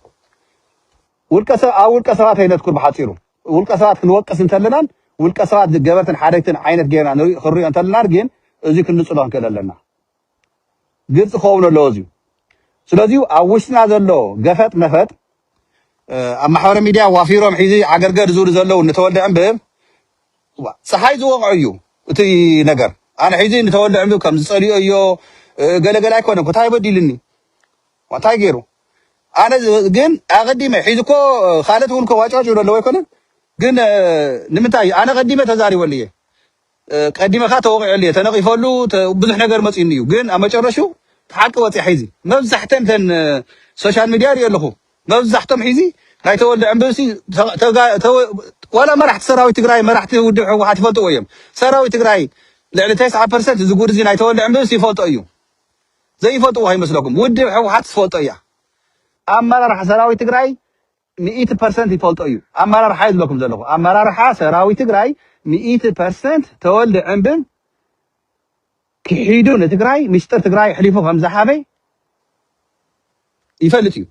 والكسرات هي نذكر بحاطيرو والكسرات كل وقت أنت لنا والكسرات جبرت حركة عينة جينا خري أنت لنا رجين ذيك النصلان كذا لنا جزء خوفنا لازم سلازيو أوشنا هذا اللو جفت نفت أما حوار ميديا وافيرهم حيزي عقرقر زور زلوا نتولى عم بهم صحيح واقعيو تي نجر أنا حيزي نتولى عم بكم صاري أيو قال أكون كتاي بدي لني وتاجروا أنا جن أقدمه حيزكو خالتهم كواجاج ولا لو يكون جن نمتاي أنا قدمه تزاري وليه قدمه خاطر وقع ليه تنقي فلو بزح نجار مسئنيو جن أما جرشوا تحقق وتي حيزي ما بزحتم تن سوشيال ميديا يلخو ما بزحتم حيزي لا يتولى عم بسي ولا ما راح تسراوي تجراي ما راح تودع واحد فلتو ويم سراوي تجراي لعل 9% زغور زي نايتول عمبس يفوتو እዩ زي يفوتو هاي مسلكم ودي حوحات تفوتو يا امرار سراوي تግራይ 100% يفوتو እዩ امرار حايد لكم زلكم امرار سراوي تግራይ 100% تولد عمبن كحيدو نتግራይ مستر تግራይ حليفو ከም زحابي يفلت እዩ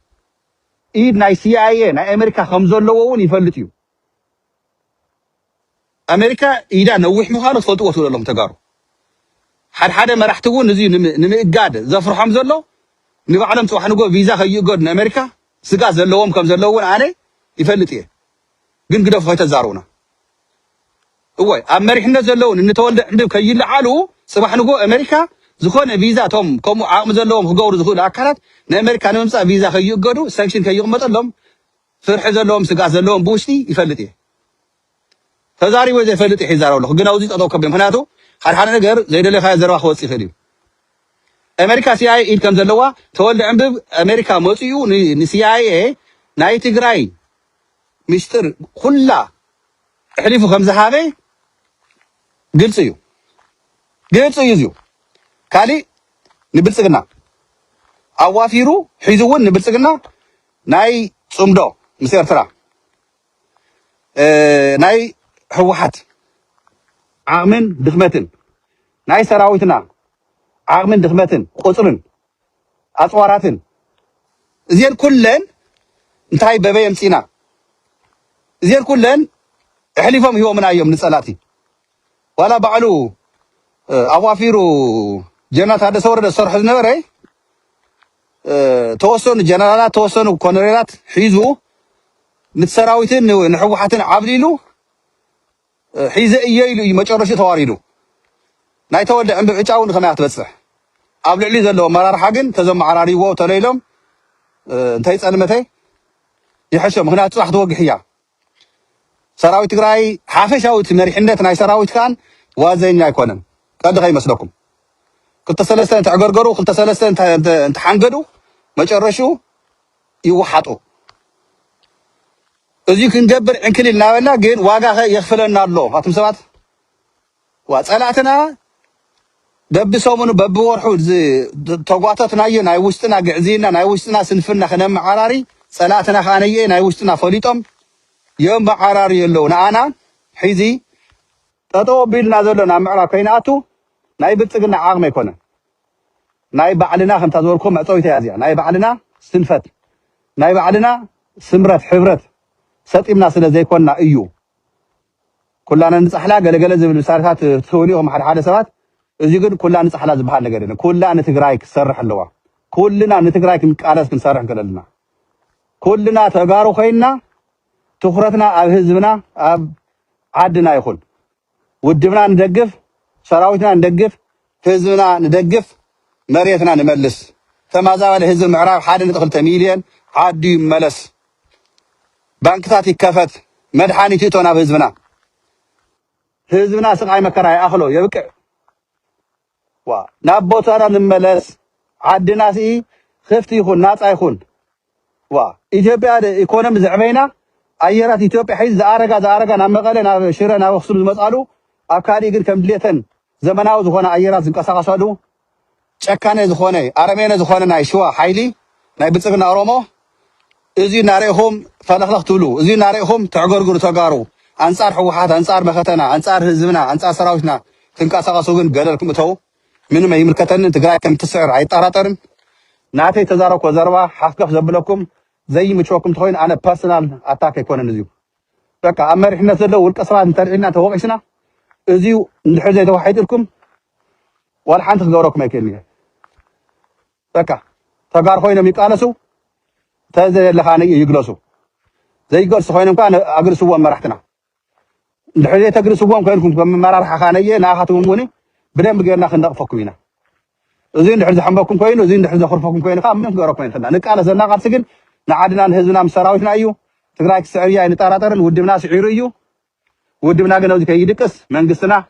إيد ناي CIA ناي أمريكا خمزولوون يفلت እዩ أمريكا إيدا نوح مخالط فلتو وصول لهم تجارو حد مرحتون نزي نمقاد زفر حمزولو نبغى علم توح نقول فيزا خيو قد أمريكا سجاز زلوهم كم زلوون عليه يفلت إيه جن قدف هاي تزارونا هو أمريكا زلوون إن تولد عندهم كي يلعالو صباح نقول أمريكا زخون فيزا توم كم عام زلوهم خجور زخون أكلت نأمريكا نمسا فيزا خيو قدو سانكشن خيو مطلهم فرح زلوهم سجاز زلوهم بوشتي يفلت إيه تزاري وزي فلت حزارو له غنا وزي تطوك بمهناتو حد ነገር ዘይደለ ኸ ዘርባ ኸወጽ ይኸዲ አሜሪካ ሲአይኤ ኢድ ከም ዘለዋ ተወልደ ዕምብብ አሜሪካ መጽዩ ንሲአይኤ ናይ ትግራይ ሚስጥር ኩላ ሕሊፉ ከም ዝሃበ ግልጽ እዩ ካሊ ንብልጽግና አዋፊሩ ሒዙውን ንብልጽግና ናይ ጽምዶ ምስ ኤርትራ ናይ حوحات عامن دخمتن ناي سراويتنا عامن دخمتن قصرن أصواراتن زين كلن انتهي ببي امسينا زين كلن حليفهم هو من أيام نسألاتي ولا بعلو أوافيرو جنات هذا صور الصرح النوري توصل جنرالات توصل كونريلات حيزو نتسراويتن نحوحاتن عبليلو حيزة إيلو يمجرش تواريدو نايتولد عم بعجاون خناعت بس قبل اللي زلوا مرار حقن تزم عراري وو تليلهم انتهي تسأل متى يحشم خناعت صح توقحيا سراوي تقراي حافش أو تمري حنة ناي سراوي كان وازين يكونن قد غي مسلكم كنت سلسلة تعقرقرو كنت سلسلة انت حنقدو مجرشو يوحطو እዚህ ክንገብር እንክልና ወላ ግን ዋጋ ይخفለና አሎ አትም ሰባት ዋጸላትና በብሰሙኑ በብወርሑ ተጓተትና ናይ ውሽጥና ግዕዚና ናይ ውሽጥና ስንፍና ከነም ዓራሪ ጸላትና ኻነየ ናይ ውሽጥና ፈሊጦም የም ዓራሪ የለውና አና ሒዚ ጠጦ ቢልና ዘሎና ምዕራ ኮይናቱ ናይ ብልጽግና ዓቅመ ይኮነ ናይ ባዕልና ከም ታዘወርኩም መጾይታ ያዝያ ናይ ባዕልና ስንፈት ናይ ባዕልና ስምረት ሕብረት ሰጢምና ስለ ዘይኮንና እዩ ኩላና ንጽሕላ ገለገለ ዝብል ሳርታት ትውኒኦም ሓደ ሰባት እዚ ግን ኩላና ንጽሕላ ዝበሃል ነገር የለን ኩላና ንትግራይ ክሰርሕ ኣለዋ ኩልና ንትግራይ ክንቃለስ ክንሰርሕ ከለልና ኩልና ተጋሩ ኮይና ትኹረትና ኣብ ህዝብና ኣብ ዓድና ይኹን ውድብና እንደግፍ ሰራዊትና እንደግፍ ህዝብና እንደግፍ መሬትና ንመልስ ተማዛበለ ህዝብ ምዕራብ 1.2 ሚልዮን ዓዲ ይመለስ ባንክታት ይከፈት መድኃኒት ይቶና ህዝብና ስቃይ መከራ ያخلو ይብቅዕ ዋ ናቦታና ንመለስ ዓድና ሲ ክፍቲ ይኹን ናጻ ይኹን ዋ ኢትዮጵያ ኢኮኖሚ ዝዕበይና ኣየራት ኢትዮጵያ ሒዝ ዘአረጋ ናብ መቐለ ናብ ሽረ ናብ ኣክሱም ዝመጻሉ ኣብ ካሊ ግን ከም ድሌተን ዘመናዊ ዝኾነ ኣየራት ዝንቀሳቀሳሉ ጨካነ ዝኾነ አረመኔ ዝኾነ ናይ ሽዋ ሓይሊ ናይ ብልጽግና ኦሮሞ እዚ ናሪኹም ፈለኽለኽ ትብሉ እዚ ናሪኹም ተዕገርግሩ ተጋሩ አንጻር ሕወሓት አንጻር መኸተና አንጻር ህዝብና አንጻር ሰራዊትና ትንቀሳቀሱ ግን ገለልኩም እተው ምንም አይምልከተን ትግራይ ከም ትስዕር አይጣራጠርን ናተይ ተዛረኮ ዘርባ ሓፍከፍ ዘብለኩም ዘይምቾኩም ተኮይን አነ ፐርሰናል አታክ ይኮነን እዚሁ በቃ አመሪሕነት ዘለው ውልቀ ሰባት እንተልዒልና ተወቂስና እዚሁ እንድሕር ዘይተዋሒጥልኩም ወላ ሓንቲ ክገብረኩም አይከልኒ በቃ ተጋር ኮይኖም ይቃለሱ ተዘለኻነ ይግለሱ ዘይገርስ ኮይኖም እንኳን አግርሱዎም መራሕትና እንድሕር ዘይተግርሱዎም ኮይንኩም መራርሓ ኻነየ ናኻትኩም ውን بدم بجينا خندق فكوينا زين حرز حمبكم كوين وزين حرز خرفكم كوين خام من غيركم كوين خلنا نقال زلنا قال سجن نعدنا نهزنا مسراويتنا أيو تقرأك السعرية إن طارطرن ودمنا سعيريو ودمنا جنودي كيدكس من قصنا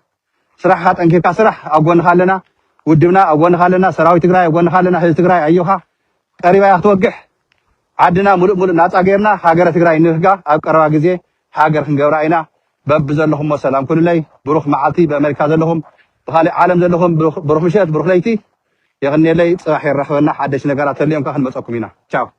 صراحة أنك كسرح أقول خالنا ودمنا أقول خالنا سراوي تقرأ أقول خالنا حز تقرأ أيوها قريبا يختوجح عدنا ملء ناس أجرنا حاجر تقرأ إنها أقرأ جزء حاجر خنجورنا ببزل لهم والسلام كل لي بروح معاتي بأمريكا لهم بخالي عالم زلهم بروح مشيت بروح ليتي يغني لي صباح الرحمن حدش نقرات اليوم كان مسكم هنا تشاو